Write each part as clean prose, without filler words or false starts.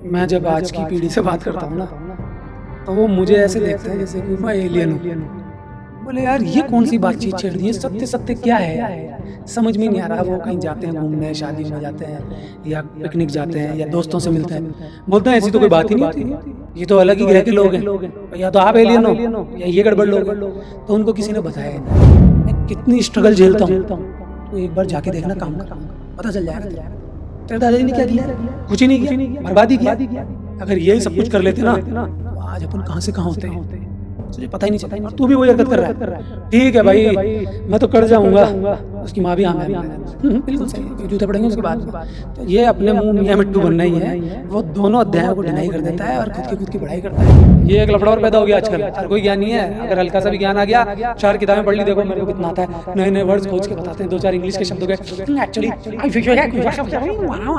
मैं जब आज की पीढ़ी से बात करता हूँ ना, तो वो मुझे ऐसे देखते हैं जैसे कि मैं एलियन हूँ। बोले यार ये कौन सी बातचीत छेड़ दी है, सत्य सत्य क्या है यार? समझ में नहीं आ रहा। वो कहीं जाते हैं घूमने, शादियों में जाते हैं या पिकनिक जाते हैं या दोस्तों से मिलते हैं, बोलते हैं ऐसी तो कोई बात ही नहीं होती, ये तो अलग ही ग्रह के लोग हैं, या तो आप एलियन हो या ये गड़बड़ लोग हैं। तो उनको किसी ने बताया ही नहीं। मैं कितनी स्ट्रगल झेलता हूँ, तो एक बार जाके देखना काम कर, पता चल जाएगा तेरे। तेरे दादाजी ने क्या किया? कुछ ही नहीं किया, बर्बादी किया। अगर यही सब कुछ कर लेते ना, तो आज अपन कहाँ से कहाँ होते हैं, तुझे पता ही नहीं चलता। और तू भी वही हरकत कर रहा है। ठीक है भाई, मैं तो कर जाऊंगा, उसकी माँ भी हाँ मैं बिल्कुल सही है, जूते पड़ेंगे उसके बाद में। तो ये अपने मुंह मियां मिट्टू बनना ही है। वो दोनों अध्यायों को डिनाई कर देता है और खुद की पढ़ाई करता है। ये एक लफड़ा और पैदा हो गया आजकल, हर कोई ज्ञान नहीं है। अगर हल्का सा भी ज्ञान आ गया, 4 किताबें पढ़ ली, देखो मेरे को कितना आता है, नए नए वर्ड्स खोज के बताते हैं, 2-4 इंग्लिश के शब्दों के एक्चुअली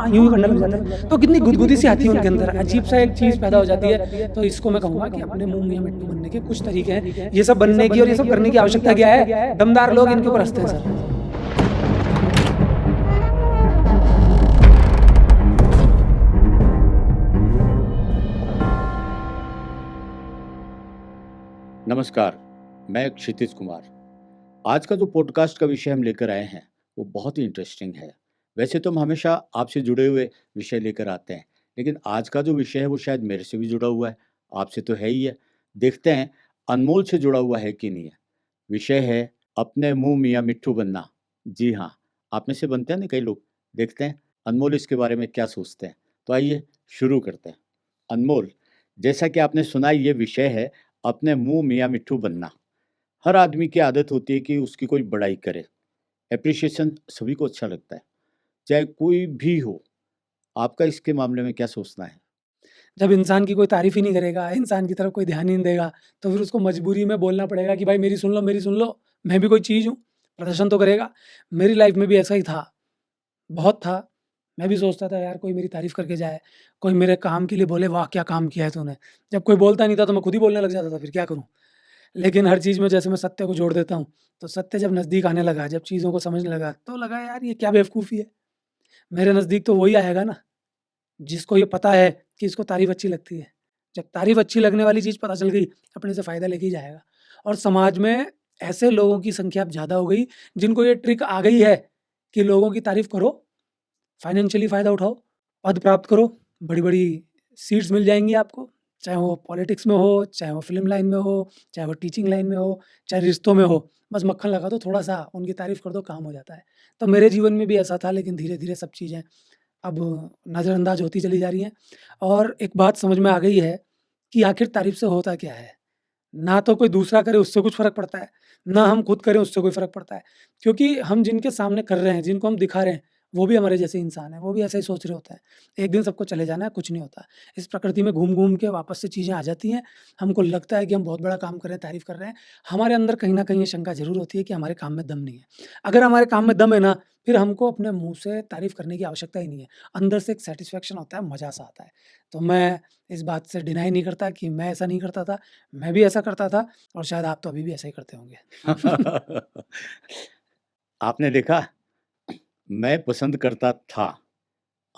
यूं करने लग जाते हैं। तो कितनी गुदगुदी सी आती है उनके अंदर, अजीब सा एक चीज पैदा हो जाती है। तो इसको मैं कहूंगा कि अपने मुंह मियां मिट्टू बनने के कुछ तरीके हैं। ये सब बनने की और ये सब करने की आवश्यकता क्या है? दमदार लोग इनके ऊपर हंसते हैं सर। नमस्कार, मैं क्षितिज कुमार। आज का जो पॉडकास्ट का विषय हम लेकर आए हैं वो बहुत ही इंटरेस्टिंग है। वैसे तो हम हमेशा आपसे जुड़े हुए विषय लेकर आते हैं, लेकिन आज का जो विषय है वो शायद मेरे से भी जुड़ा हुआ है, आपसे तो है ही है। देखते हैं अनमोल से जुड़ा हुआ है कि नहीं है। विषय है अपने मुंह मियाँ मिट्ठू बनना। जी हाँ, आप में से बनते हैं ना कई लोग। देखते हैं अनमोल इसके बारे में क्या सोचते हैं। तो आइए शुरू करते हैं। अनमोल, जैसा कि आपने सुना, ये विषय है अपने मुंह मियाँ मिट्ठू बनना। हर आदमी की आदत होती है कि उसकी कोई बड़ाई करे। एप्रिशिएशन सभी को अच्छा लगता है, चाहे कोई भी हो। आपका इसके मामले में क्या सोचना है? जब इंसान की कोई तारीफ ही नहीं करेगा, इंसान की तरफ कोई ध्यान ही नहीं देगा, तो फिर उसको मजबूरी में बोलना पड़ेगा कि भाई मेरी सुन लो, मेरी सुन लो, मैं भी कोई चीज़ हूँ। प्रदर्शन तो करेगा। मेरी लाइफ में भी ऐसा ही था, बहुत था। मैं भी सोचता था यार कोई मेरी तारीफ करके जाए, कोई मेरे काम के लिए बोले वाह क्या काम किया है तूने। जब कोई बोलता नहीं था तो मैं खुद ही बोलने लग जाता था, फिर क्या करूँ? लेकिन हर चीज़ में जैसे मैं सत्य को जोड़ देता हूँ, तो सत्य जब नज़दीक आने लगा, जब चीज़ों को समझने लगा, तो लगा यार ये क्या बेवकूफ़ी है। मेरे नज़दीक तो वही आएगा ना, जिसको ये पता है कि इसको तारीफ़ अच्छी लगती है। जब तारीफ़ अच्छी लगने वाली चीज़ पता चल गई, अपने से फ़ायदा लेके ही जाएगा। और समाज में ऐसे लोगों की संख्या अब ज़्यादा हो गई, जिनको ये ट्रिक आ गई है कि लोगों की तारीफ़ करो, फाइनेंशियली फ़ायदा उठाओ, पद प्राप्त करो, बड़ी-बड़ी सीट्स मिल जाएँगी आपको, चाहे वो पॉलिटिक्स में हो, चाहे वो फ़िल्म लाइन में हो, चाहे वो टीचिंग लाइन में हो, चाहे रिश्तों में हो। बस मक्खन लगा दो थोड़ा-सा, उनकी तारीफ़ कर दो, काम हो जाता है। तो मेरे जीवन में भी ऐसा था, लेकिन धीरे-धीरे सब चीज़ें अब नज़रअंदाज होती चली जा रही हैं। और एक बात समझ में आ गई है कि आखिर तारीफ़ से होता क्या है? ना तो कोई दूसरा करे उससे कुछ फ़र्क पड़ता है, ना हम खुद करें उससे कोई फ़र्क पड़ता है। क्योंकि हम जिनके सामने कर रहे हैं, जिनको हम दिखा रहे हैं, वो भी हमारे जैसे इंसान हैं, वो भी ऐसा ही सोच रहे होते हैं। एक दिन सबको चले जाना है, कुछ नहीं होता। इस प्रकृति में घूम-घूम के वापस से चीज़ें आ जाती हैं। हमको लगता है कि हम बहुत बड़ा काम कर रहे हैं, तारीफ़ कर रहे हैं। हमारे अंदर कहीं न कहीं ये शंका ज़रूर होती है कि हमारे काम में दम नहीं है। अगर हमारे काम में दम है ना, फिर हमको अपने मुँह से तारीफ़ करने की आवश्यकता ही नहीं है। अंदर से एक सैटिस्फैक्शन होता है, मज़ा-सा आता है। तो मैं इस बात से डिनाई नहीं करता कि मैं ऐसा नहीं करता था, मैं भी ऐसा करता था और शायद आप तो अभी भी ऐसा ही करते होंगे। आपने देखा, मैं पसंद करता था।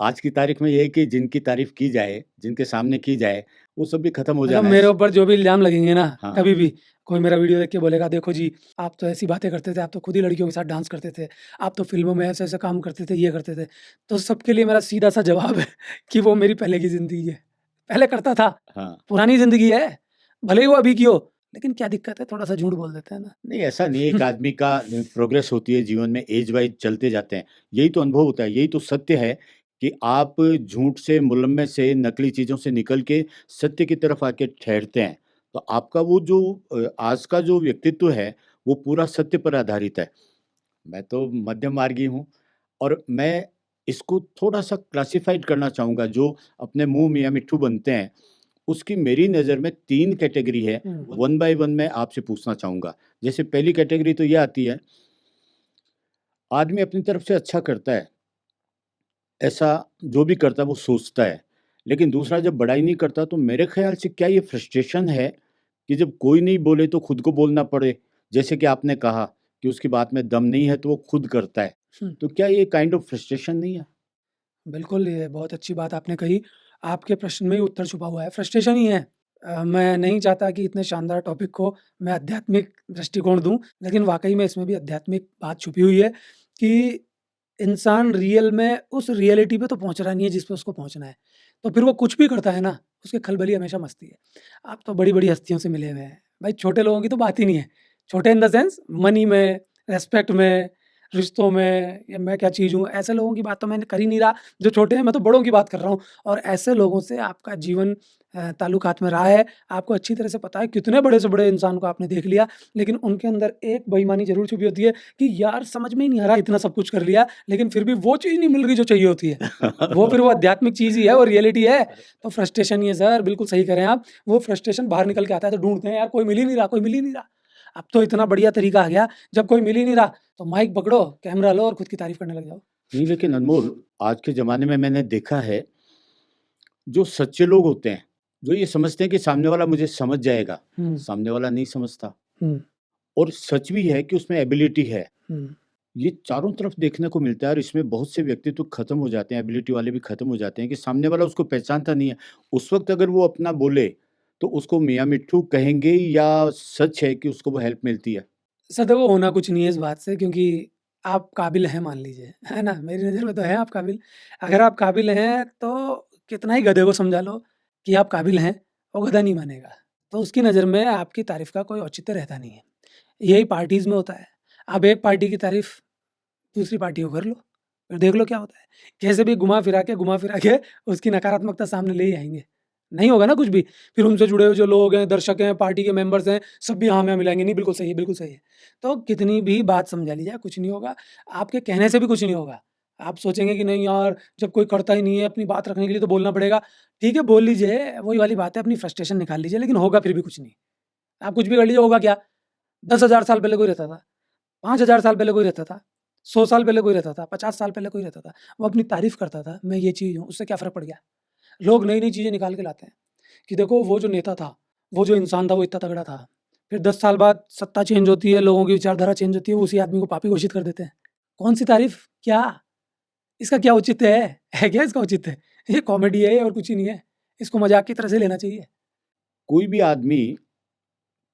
आज की तारीख में ये है कि जिनकी तारीफ की जाए, जिनके सामने की जाए, वो सब भी खत्म हो मतलब जाना है। मेरे ऊपर जो भी इल्ज़ाम लगेंगे ना, हाँ। कभी भी कोई मेरा वीडियो देख के बोलेगा, देखो जी, आप तो ऐसी बातें करते थे, आप तो खुद ही लड़कियों के साथ डांस करते थे, आप तो फ़िल्मों में ऐसे-ऐसे काम करते थे, ये करते थे। तो सबके लिए मेरा सीधा-सा जवाब है कि वो मेरी पहले की ज़िंदगी है। पहले करता था, हाँ। पुरानी ज़िंदगी है, भले ही वो अभी की हो, लेकिन क्या दिक्कत है, थोड़ा-सा झूठ बोल देते हैं ना। नहीं, ऐसा नहीं है। एक आदमी का प्रोग्रेस होती है जीवन में, एज वाइज़ चलते जाते हैं। यही तो अनुभव होता है, यही तो सत्य है कि आप झूठ से, मुलम्मे से, नकली चीज़ों से निकल के सत्य की तरफ आके ठहरते हैं। तो आपका वो जो आज का जो व्यक्तित्व है, वो पूरा सत्य पर आधारित है। मैं तो मध्यम मार्गी हूँ और मैं इसको थोड़ा-सा क्लासिफ़ाइड करना चाहूँगा। जो अपने मुँह मियाँ मिट्ठू बनते हैं, उसकी मेरी नज़र में 3 कैटेगरी है। वन बाय वन मैं आपसे पूछना चाहूँगा। जैसे पहली कैटेगरी तो ये आती है, आदमी अपनी तरफ से अच्छा करता है, ऐसा जो भी करता है वो सोचता है। लेकिन दूसरा जब बड़ाई नहीं करता, तो मेरे ख़्याल से क्या ये फ्रस्ट्रेशन है कि जब कोई नहीं बोले तो खुद को बोलना पड़े। जैसे कि आपने कहा कि उसकी बात में दम नहीं है तो वो खुद करता है। हुँ। तो क्या ये काइंड ऑफ फ्रस्ट्रेशन नहीं है? बिल्कुल, ये बहुत अच्छी बात आपने कही। आपके प्रश्न में ही उत्तर छुपा हुआ है, फ्रस्ट्रेशन ही है। मैं नहीं चाहता कि इतने शानदार टॉपिक को मैं आध्यात्मिक दृष्टिकोण दूँ, लेकिन वाक़ई में इसमें भी आध्यात्मिक बात छुपी हुई है कि इंसान रियल में उस रियलिटी पे तो पहुँच रहा नहीं है जिस पे उसको पहुँचना है। तो फिर वो कुछ भी करता है ना, उसकी खलबली हमेशा मचती है। आप तो बड़ी-बड़ी हस्तियों से मिले हुए हैं, भाई छोटे लोगों की तो बात ही नहीं है। छोटे इन द सेंस मनी में, रिस्पेक्ट में, रिश्तों में, या मैं क्या चीज़ हूँ, ऐसे लोगों की बात तो मैं कर ही नहीं रहा, जो छोटे हैं, मैं तो बड़ों की बात कर रहा हूँ। और ऐसे लोगों से आपका जीवन ताल्लुकात में रहा है, आपको अच्छी तरह से पता है, कितने बड़े से बड़े इंसान को आपने देख लिया, लेकिन उनके अंदर एक बेईमानी ज़रूर छुपी होती है कि यार समझ में ही नहीं आ रहा, इतना सब कुछ कर लिया, लेकिन फिर भी वो चीज़ नहीं मिल रही जो चाहिए होती है। वो फिर वो आध्यात्मिक चीज़ ही है, वो रियलिटी है। तो फ्रस्ट्रेशन ही है सर, बिल्कुल सही कह रहे हैं आप। वो फ्रस्ट्रेशन बाहर निकल के आता है तो ढूँढते हैं, यार कोई मिल ही नहीं रहा, कोई मिल ही नहीं रहा। अब तो इतना बढ़िया तरीका आ गया, जब कोई मिल ही नहीं रहा, तो माइक पकड़ो, कैमरा लो और खुद की तारीफ़ करने लग जाओ। नहीं, लेकिन अनमोल, आज के ज़माने में मैंने देखा है, जो सच्चे लोग होते हैं, जो ये समझते हैं कि सामने वाला मुझे समझ जाएगा, हुँ, सामने वाला नहीं समझता। हुँ, और सच भी है कि उसमें एबिलिटी है। हुँ। ये चारों तरफ देखने को मिलता है और इसमें बहुत से व्यक्तित्व खत्म हो जाते हैं, एबिलिटी वाले भी खत्म हो जाते हैं कि सामने वाला उसको पहचानता नहीं है। उस वक़्त अगर वो अपना बोले, तो उसको मियाँ मिट्ठू कहेंगे या सच है कि उसको वो हेल्प मिलती है? सर देखो, होना कुछ नहीं है इस बात से, क्योंकि आप काबिल हैं मान लीजिए, है ना? मेरी नज़र में तो हैं आप काबिल। अगर आप काबिल हैं तो कितना ही गधे को समझा लो कि आप काबिल हैं, वो गधा नहीं मानेगा। तो उसकी नज़र में आपकी तारीफ़ का कोई औचित्य रहता नहीं है। यही पार्टीज़ में होता है। आप एक पार्टी की तारीफ़ दूसरी पार्टी को कर लो, फिर देख लो क्या होता है। कैसे भी घुमा-फिरा के उसकी नकारात्मकता सामने ले ही आएँगे। नहीं होगा ना कुछ भी, फिर उनसे जुड़े हुए जो लोग हैं, दर्शक हैं, पार्टी के मेंबर्स हैं, सब भी हाँ में हाँ मिलाएँगे, नहीं बिल्कुल सही है, बिल्कुल सही है। तो कितनी भी बात समझा ली जाए, कुछ नहीं होगा, आपके कहने से भी कुछ नहीं होगा। आप सोचेंगे कि नहीं यार, जब कोई करता ही नहीं है, अपनी बात रखने के लिए तो बोलना पड़ेगा। ठीक है, बोल लीजिए, वही वाली बात है, अपनी फ्रस्ट्रेशन निकाल लीजिए, लेकिन होगा फिर भी कुछ नहीं। आप कुछ भी कर लीजिए, होगा क्या? 10,000 साल पहले कोई रहता था, 5,000 साल पहले कोई रहता था, 100 साल पहले कोई रहता था, 50 साल पहले कोई रहता था। वो अपनी तारीफ़ करता था, मैं ये चीज़ हूँ, उससे क्या फ़र्क पड़ गया? लोग नई-नई चीज़ें निकाल के लाते हैं कि देखो वो जो नेता था, वो जो इंसान था, वो इतना तगड़ा था। फिर 10 साल बाद सत्ता चेंज होती है, लोगों की विचारधारा चेंज होती है, उसी आदमी को पापी घोषित कर देते हैं। कौन-सी तारीफ़? क्या? इसका क्या औचित्य है? है क्या इसका औचित्य? ये कॉमेडी है और कुछ ही नहीं है। इसको मज़ाक की तरह से लेना चाहिए। कोई भी आदमी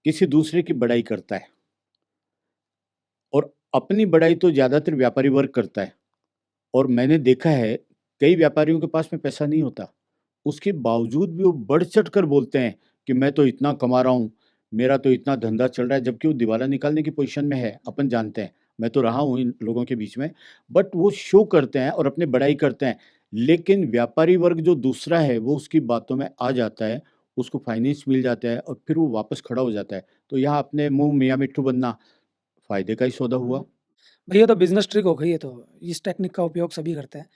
किसी दूसरे की बड़ाई करता है और अपनी बड़ाई तो ज़्यादातर व्यापारी वर्ग करता है और मैंने देखा है, कई व्यापारियों के पास में पैसा नहीं होता। उसके बावजूद भी वो बढ़-चढ़ कर बोलते हैं कि मैं तो इतना कमा रहा हूँ, मेरा तो इतना धंधा चल रहा है, जबकि वो दिवाला निकालने की पोज़ीशन में है, अपन जानते हैं। मैं तो रहा हूँ इन लोगों के बीच में, बट वो शो करते हैं और अपनी बड़ाई करते हैं। लेकिन व्यापारी वर्ग जो दूसरा है, वो उसकी बातों में आ जाता है, उसको फाइनेंस मिल जाता है और फिर वो वापस खड़ा हो जाता है। तो यहाँ अपने मुँह मियाँ मिट्ठू बनना फ़ायदे का ही सौदा हुआ। भैया तो बिज़नेस ट्रिक हो गई है तो, इस टेक्निक का उपयोग सभी करते हैं।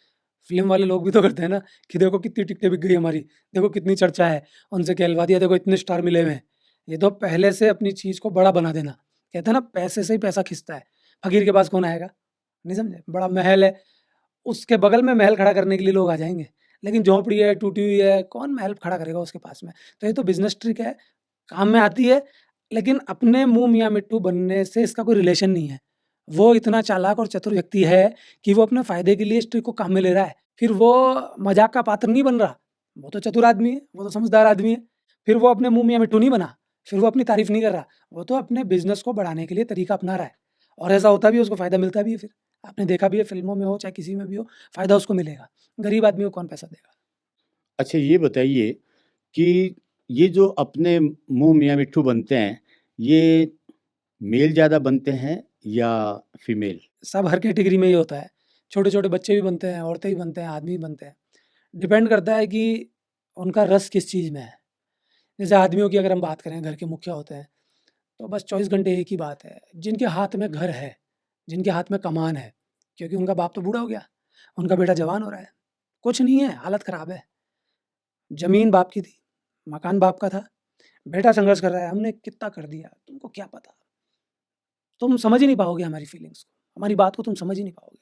फ़िल्म वाले लोग भी तो करते हैं ना कि देखो कितनी टिकटें बिक गई हमारी, देखो कितनी चर्चा है, उनसे कहलवा दिया, देखो इतने स्टार मिले हुए हैं। ये तो पहले से अपनी चीज़ को बड़ा बना देना। कहते हैं ना पैसे से ही पैसा खिंचता है, फ़कीर के पास कौन आएगा? नहीं समझे? बड़ा महल है, उसके बगल में महल खड़ा करने के लिए लोग आ जाएँगे, लेकिन झोंपड़ी है, टूटी हुई है, कौन महल खड़ा करेगा उसके पास में? तो ये तो बिज़नेस ट्रिक है, काम में आती है, लेकिन अपने मुँह मियाँ मिट्ठू बनने से इसका कोई रिलेशन नहीं है। वो इतना चालाक और चतुर व्यक्ति है कि वो अपने फ़ायदे के लिए इस ट्रिक को काम में ले रहा है। फिर वो मज़ाक का पात्र नहीं बन रहा, वो तो चतुर आदमी है, वो तो समझदार आदमी है। फिर वो अपने मुँह मियाँ मिट्ठू नहीं बना, फिर वो अपनी तारीफ़ नहीं कर रहा, वो तो अपने बिज़नेस को बढ़ाने के लिए तरीका अपना रहा है और ऐसा होता भी है, उसको फ़ायदा मिलता भी है फिर। आपने देखा भी है फ़िल्मों में हो चाहे किसी में भी हो, फ़ायदा उसको मिलेगा। गरीब आदमी को कौन पैसा देगा? अच्छा, ये बताइए कि ये जो अपने मुँह मियाँ मिट्ठू बनते हैं, ये मेल ज़्यादा बनते हैं या फीमेल? सब हर कैटेगरी में ही होता है। छोटे-छोटे बच्चे भी बनते हैं, औरतें भी बनते हैं, आदमी भी बनते हैं। डिपेंड करता है कि उनका रस किस चीज़ में है। जैसे आदमियों की अगर हम बात करें, घर के मुखिया होते हैं, तो बस 24 घंटे एक ही बात है, जिनके हाथ में घर है, जिनके हाथ में कमान है, क्योंकि उनका बाप तो बूढ़ा हो गया, उनका बेटा जवान हो रहा है, कुछ नहीं है, हालत ख़राब है। ज़मीन बाप की थी, मकान बाप का था, बेटा संघर्ष कर रहा है, हमने कितना कर दिया, तुमको क्या पता? तुम समझ ही नहीं पाओगे हमारी फीलिंग्स को, हमारी बात को तुम समझ ही नहीं पाओगे।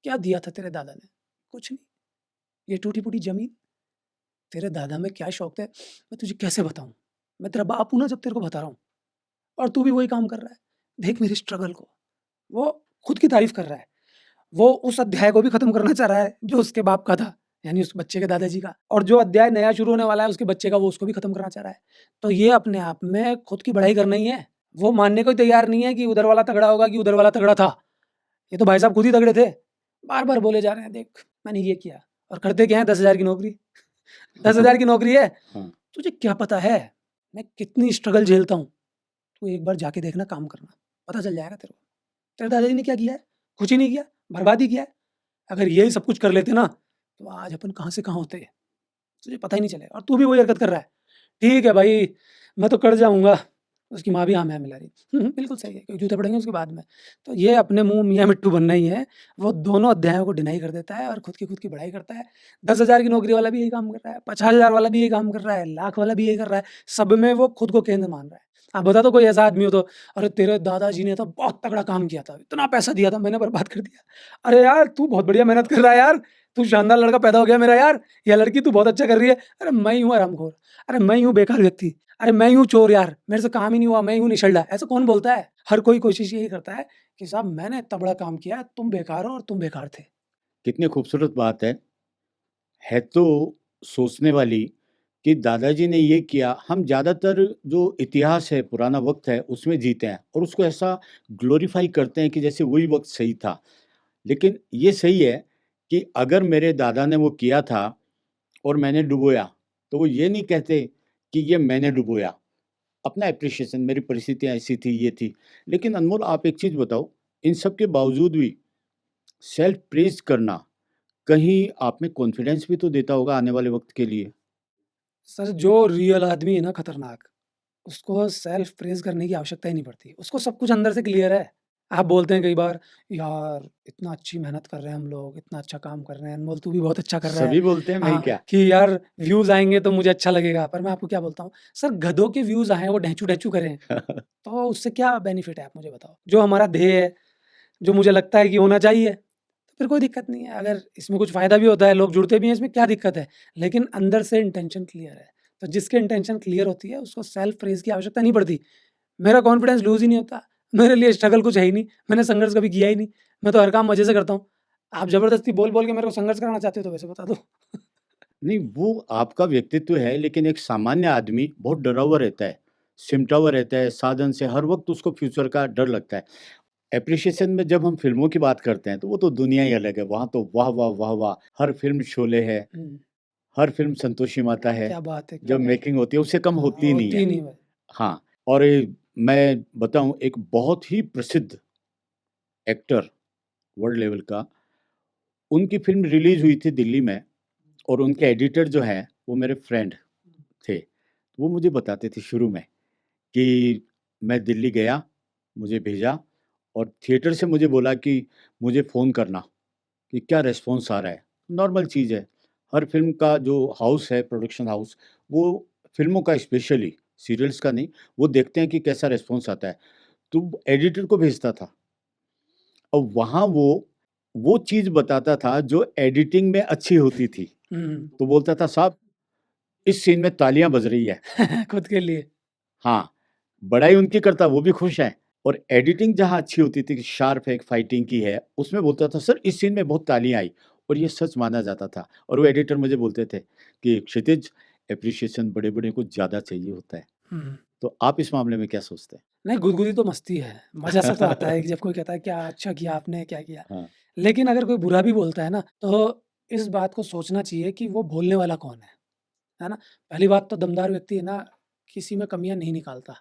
क्या दिया था तेरे दादा ने? कुछ नहीं, ये टूटी-फूटी ज़मीन। तेरे दादा में क्या शौक थे, मैं तुझे कैसे बताऊँ? मैं तेरा बाप हूँ ना जब तेरे को बता रहा हूँ और तू भी वही काम कर रहा है। देख मेरी स्ट्रगल को। वो खुद की तारीफ़ कर रहा है। वो उस अध्याय को भी ख़त्म करना चाह रहा है जो उसके बाप का था। यानी उस बच्चे के दादाजी का, और जो अध्याय नया शुरू होने वाला है उसके बच्चे का, वो उसको भी खत्म करना चाह रहा है। तो ये अपने आप में खुद की बढ़ाई करना ही है। वो मानने को ही तैयार नहीं है कि उधर वाला तगड़ा होगा कि उधर वाला तगड़ा था। ये तो भाई साहब खुद ही तगड़े थे। बार-बार बोले जा रहे हैं, देख मैंने ये किया, और करते क्या है, 10,000 की नौकरी। 10,000 की नौकरी है, हाँ, तुझे क्या पता है मैं कितनी स्ट्रगल झेलता हूँ? तू एक बार जाके देखना, काम करना, पता चल जाएगा तेरे को। तेरे दादाजी ने क्या किया है? कुछ ही नहीं किया, बर्बाद ही किया है। अगर यही सब कुछ कर लेते ना, तो आज अपन कहाँ से कहाँ होते, तुझे पता ही नहीं चलेगा। और तू भी वही हरकत कर रहा है। ठीक है भाई, मैं तो कट जाऊँगा। उसकी माँ भी हाँ में मिला रही। बिल्कुल सही है, क्योंकि जूते पड़ेंगे उसके बाद में। तो ये अपने मुँह मियाँ मिट्ठू बनना ही है। वो दोनों अध्यायों को डिनाई कर देता है और खुद की बढ़ाई करता है। 10,000 की नौकरी वाला भी यही काम कर रहा है, 50,000 वाला भी यही काम कर रहा है, लाख वाला भी यही कर रहा है। सब में वो खुद को केंद्र मान रहा है। आप बता दो कोई ऐसा आदमी हो तो, अरे तेरे दादाजी ने तो बहुत तगड़ा काम किया था, इतना पैसा दिया था, मैंने बर्बाद कर दिया। अरे यार, तू बहुत बढ़िया मेहनत कर रहा है यार, तू शानदार लड़का पैदा हो गया मेरा यार, या लड़की तू बहुत अच्छा कर रही है। अरे मैं ही हूँ हरामखोर, अरे मैं ही हूँ बेकार व्यक्ति, अरे मैं ही हूँ चोर यार, मेरे से काम ही नहीं हुआ, मैं ही हूँ निशल्ला। ऐसा कौन बोलता है? हर कोई कोशिश यही करता है कि साहब मैंने इतना बड़ा काम किया, तुम बेकार हो और तुम बेकार थे। कितनी खूबसूरत बात है। है तो सोचने वाली कि दादाजी ने ये किया। हम ज़्यादातर जो इतिहास है, पुराना वक़्त है, उसमें जीते हैं और उसको ऐसा ग्लोरीफ़ाई करते हैं कि जैसे वही वक़्त सही था। लेकिन ये सही है कि अगर मेरे दादा ने वो किया था और मैंने डुबोया, तो वो ये नहीं कहते कि ये मैंने डुबोया। अपना एप्रिसिएशन, मेरी परिस्थितियाँ ऐसी थी, ये थी। लेकिन अनमोल, आप एक चीज़ बताओ, इन सब के बावजूद भी सेल्फ प्रेज़ करना कहीं आप में कॉन्फिडेंस भी तो देता होगा आने वाले वक़्त के लिए? सर जो रियल आदमी है ना खतरनाक, उसको सेल्फ प्रेज़ करने की आवश्यकता ही नहीं पड़ती। उसको सब कुछ अंदर से क्लियर है। आप बोलते हैं कई बार, यार इतना अच्छी मेहनत कर रहे हैं हम लोग, इतना अच्छा काम कर रहे हैं, अनमोल तू भी बहुत अच्छा कर रहा है। सभी बोलते हैं, मैं ही हाँ, क्या? कि यार व्यूज़ आएँगे तो मुझे अच्छा लगेगा। पर मैं आपको क्या बोलता हूँ, सर गधों के व्यूज़ आएँ, वो ढैंचू-ढैंचू करें, तो उससे क्या बेनिफिट है, आप मुझे बताओ? जो हमारा ध्येय है, जो मुझे लगता है कि होना चाहिए, तो फिर कोई दिक्कत नहीं है। अगर इसमें कुछ फ़ायदा भी होता है, लोग जुड़ते भी हैं, इसमें क्या दिक्कत है? लेकिन अंदर से इंटेंशन क्लियर है। तो जिसकी इंटेंशन क्लियर होती है, उसको सेल्फ प्रेज़ की आवश्यकता नहीं पड़ती। मेरा कॉन्फिडेंस लूज़ ही नहीं होता। मेरे लिए स्ट्रगल कुछ है ही नहीं। मैंने संघर्ष कभी किया ही नहीं। मैं तो हर काम मज़े से करता हूँ। आप ज़बरदस्ती बोल-बोल के मेरे को संघर्ष कराना चाहते हो तो वैसे बता दो। नहीं, वो आपका व्यक्तित्व है, लेकिन एक सामान्य आदमी बहुत डरा हुआ रहता है, सिमटा हुआ रहता है, साधन से हर वक़्त उसको फ्यूचर का डर लगता है। एप्रिसिएशन में जब हम फ़िल्मों की बात करते हैं, तो वो तो दुनिया ही अलग है, वहाँ तो वाह, वाह, वाह, वाह! हर फ़िल्म शोले है, हुँ, हर फ़िल्म संतोषी माता है, क्या बात है, क्या जब बात है। मेकिंग होती है, उससे कम हाँ, होती ही नहीं होती है। ही नहीं भाई। हाँ, और मैं बताऊँ, एक बहुत ही प्रसिद्ध एक्टर वर्ल्ड लेवल का, उनकी फ़िल्म रिलीज़ हुई थी दिल्ली में और उनके एडिटर जो हैं, वो मेरे फ्रेंड थे। वो मुझे बताते थे शुरू में कि मैं दिल्ली गया, मुझे भेजा और थिएटर से मुझे बोला कि मुझे फ़ोन करना कि क्या रिस्पॉन्स आ रहा है। नॉर्मल चीज़ है, हर फ़िल्म का जो हाउस है, प्रोडक्शन हाउस, वो फ़िल्मों का स्पेशली, सीरियल्स का नहीं, वो देखते हैं कि कैसा रिस्पॉन्स आता है। तो एडिटर को भेजता था और वहाँ वो चीज़ बताता था जो एडिटिंग में अच्छी होती थी। हुँ, तो बोलता था, साहब इस सीन में तालियाँ बज रही है। खुद के लिए। हाँ, बड़ाई उनकी करता, वो भी खुश हैं। और एडिटिंग जहाँ अच्छी होती थी कि शार्प है, एक फाइटिंग की है, उसमें बोलता था, सर इस सीन में बहुत तालियाँ आई, और ये सच माना जाता था। और वो एडिटर मुझे बोलते थे कि क्षितिज, एप्रिसिएशन बड़े-बड़े को ज़्यादा चाहिए होता है। हुँ। तो आप इस मामले में क्या सोचते हैं? नहीं, गुदगुदी तो मस्ती है। मज़ा सा तो आता है कि जब कोई कहता है क्या अच्छा किया आपने, क्या किया। हाँ, लेकिन अगर कोई बुरा भी बोलता है ना, तो इस बात को सोचना चाहिए कि वो बोलने वाला कौन है ना? पहली बात तो दमदार व्यक्ति है ना, किसी में कमियाँ नहीं निकालता।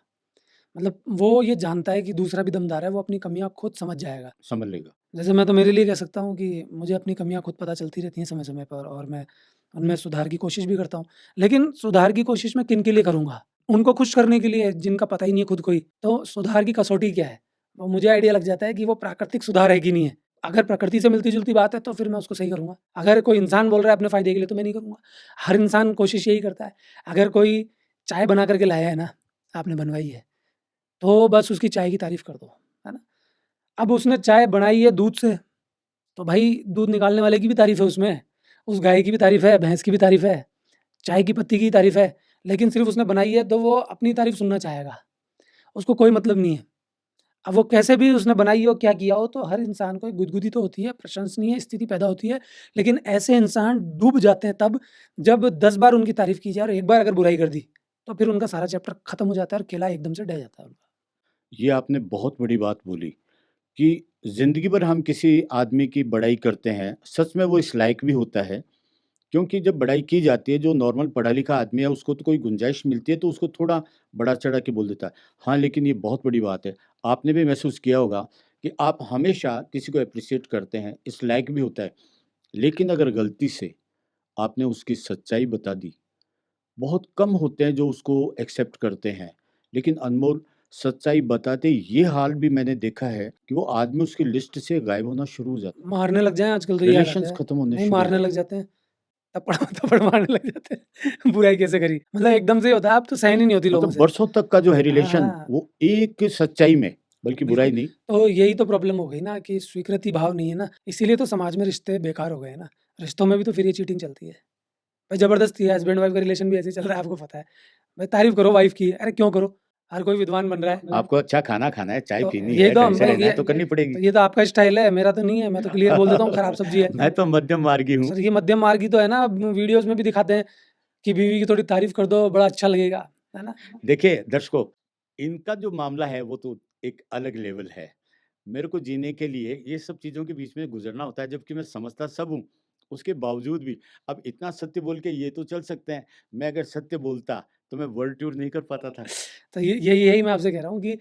मतलब वो ये जानता है कि दूसरा भी दमदार है, वो अपनी कमियाँ खुद समझ जाएगा। समझ लेगा। जैसे मैं तो मेरे लिए कह सकता हूँ कि मुझे अपनी कमियाँ खुद पता चलती रहती हैं समय-समय पर, और मैं उनमें सुधार की कोशिश भी करता हूँ। लेकिन सुधार की कोशिश मैं किन के लिए करूँगा? उनको खुश करने के लिए जिनका पता ही नहीं है खुद को ही। तो सुधार की कसौटी क्या है? वो मुझे आइडिया लग जाता है कि वो प्राकृतिक सुधार है कि नहीं है। अगर प्रकृति से मिलती-जुलती बात है तो फिर मैं उसको सही करूँगा। अगर कोई इंसान बोल रहा है अपने फ़ायदे के लिए तो मैं नहीं करूँगा। हर इंसान कोशिश यही करता है। अगर कोई चाय बना कर के लाया है ना, आपने बनवाई है, तो बस उसकी चाय की तारीफ़ कर दो, है ना? अब उसने चाय बनाई है दूध से, तो भाई दूध निकालने वाले की भी तारीफ़ है उसमें, उस गाय की भी तारीफ़ है, भैंस की भी तारीफ़ है, चाय की पत्ती की तारीफ़ है, लेकिन सिर्फ़ उसने बनाई है तो वो अपनी तारीफ़ सुनना चाहेगा, उसको कोई मतलब नहीं है। अब वो कैसे भी उसने बनाई हो, क्या किया हो, तो हर इंसान को एक गुदगुदी तो होती है, प्रशंसनीय स्थिति पैदा होती है। लेकिन ऐसे इंसान डूब जाते हैं तब जब 10 बार उनकी तारीफ़ की जाए और एक बार अगर बुराई कर दी, तो फिर उनका सारा चैप्टर खत्म हो जाता है और किला एकदम से ढह जाता है उनका। ये आपने बहुत बड़ी बात बोली कि ज़िंदगी भर हम किसी आदमी की बड़ाई करते हैं, सच में वो इस लायक भी होता है? क्योंकि जब बड़ाई की जाती है, जो नॉर्मल पढ़ा-लिखा आदमी है, उसको तो कोई गुंजाइश मिलती है, तो उसको थोड़ा बढ़ा-चढ़ा के बोल देता है। हाँ, लेकिन ये बहुत बड़ी बात है। आपने भी महसूस किया होगा कि आप हमेशा किसी को एप्रिशिएट करते हैं, इस लायक भी होता है। लेकिन अगर गलती से आपने उसकी सच्चाई बता दी, बहुत कम होते हैं जो उसको एक्सेप्ट करते हैं। लेकिन अनमोल, सच्चाई बताते ये हाल भी मैंने देखा है कि वो आदमी उसकी लिस्ट से गायब होना शुरू हो जाता मारने लग जाएँ आजकल तो है। ये हालत रिलेशंस है। खत्म होने नहीं, शुरू हो मारने लग जाते हैं। जाते हैं। थप्पड़ थप्पड़ मारने लग जाते हैं। बुराई कैसे करी? मतलब एकदम से ही होता है, अब तो सहन ही नहीं होती लोगों मतलब से। बरसों तक का जो है हाँ, रिलेशन, हाँ। वो एक सच्चाई में, बल्कि बिल्कुल, बुराई नहीं। तो यही तो प्रॉब्लम हो गई ना कि स्वीकृति भाव नहीं है ना, इसीलिए तो समाज में रिश्ते बेकार हो गए हैं ना। रिश्तों में भी तो फिर ये चीटिंग चलती है। भाई ज़बरदस्ती है, हस्बैंड वाइफ का रिलेशन भी ऐसे ही चल रहा है, आपको पता है। भाई तारीफ़ करो वाइफ की, अरे क्यों करो? हर कोई विद्वान बन रहा है। आपको अच्छा खाना खाना है, चाय तो पीनी यही है, तो ढंग हम से भाई रहना है, तो करनी पड़ेगी। तो ये तो आपका स्टाइल है, मेरा तो नहीं है, मैं तो क्लियर बोल देता हूँ खराब सब्ज़ी है। मैं तो मध्यम मार्गी हूँ। सर ये मध्यम मार्गी तो है ना, अब वीडियोज़ में भी दिखाते हैं कि बीवी की थोड़ी तारीफ़ कर दो, बड़ा अच्छा लगेगा, है ना? देखिए दर्शकों, इनका जो मामला है वो तो एक अलग लेवल है। मेरे को जीने के लिए ये सब चीज़ों के बीच में गुज़रना होता है, जबकि मैं समझता सब हूँ। उसके बावजूद भी अब इतना सत्य बोल के ये तो चल सकते हैं, मैं अगर सत्य बोलता तो मैं वर्ल्ड टूर नहीं कर पाता था। तो ये यही मैं आपसे कह रहा हूँ कि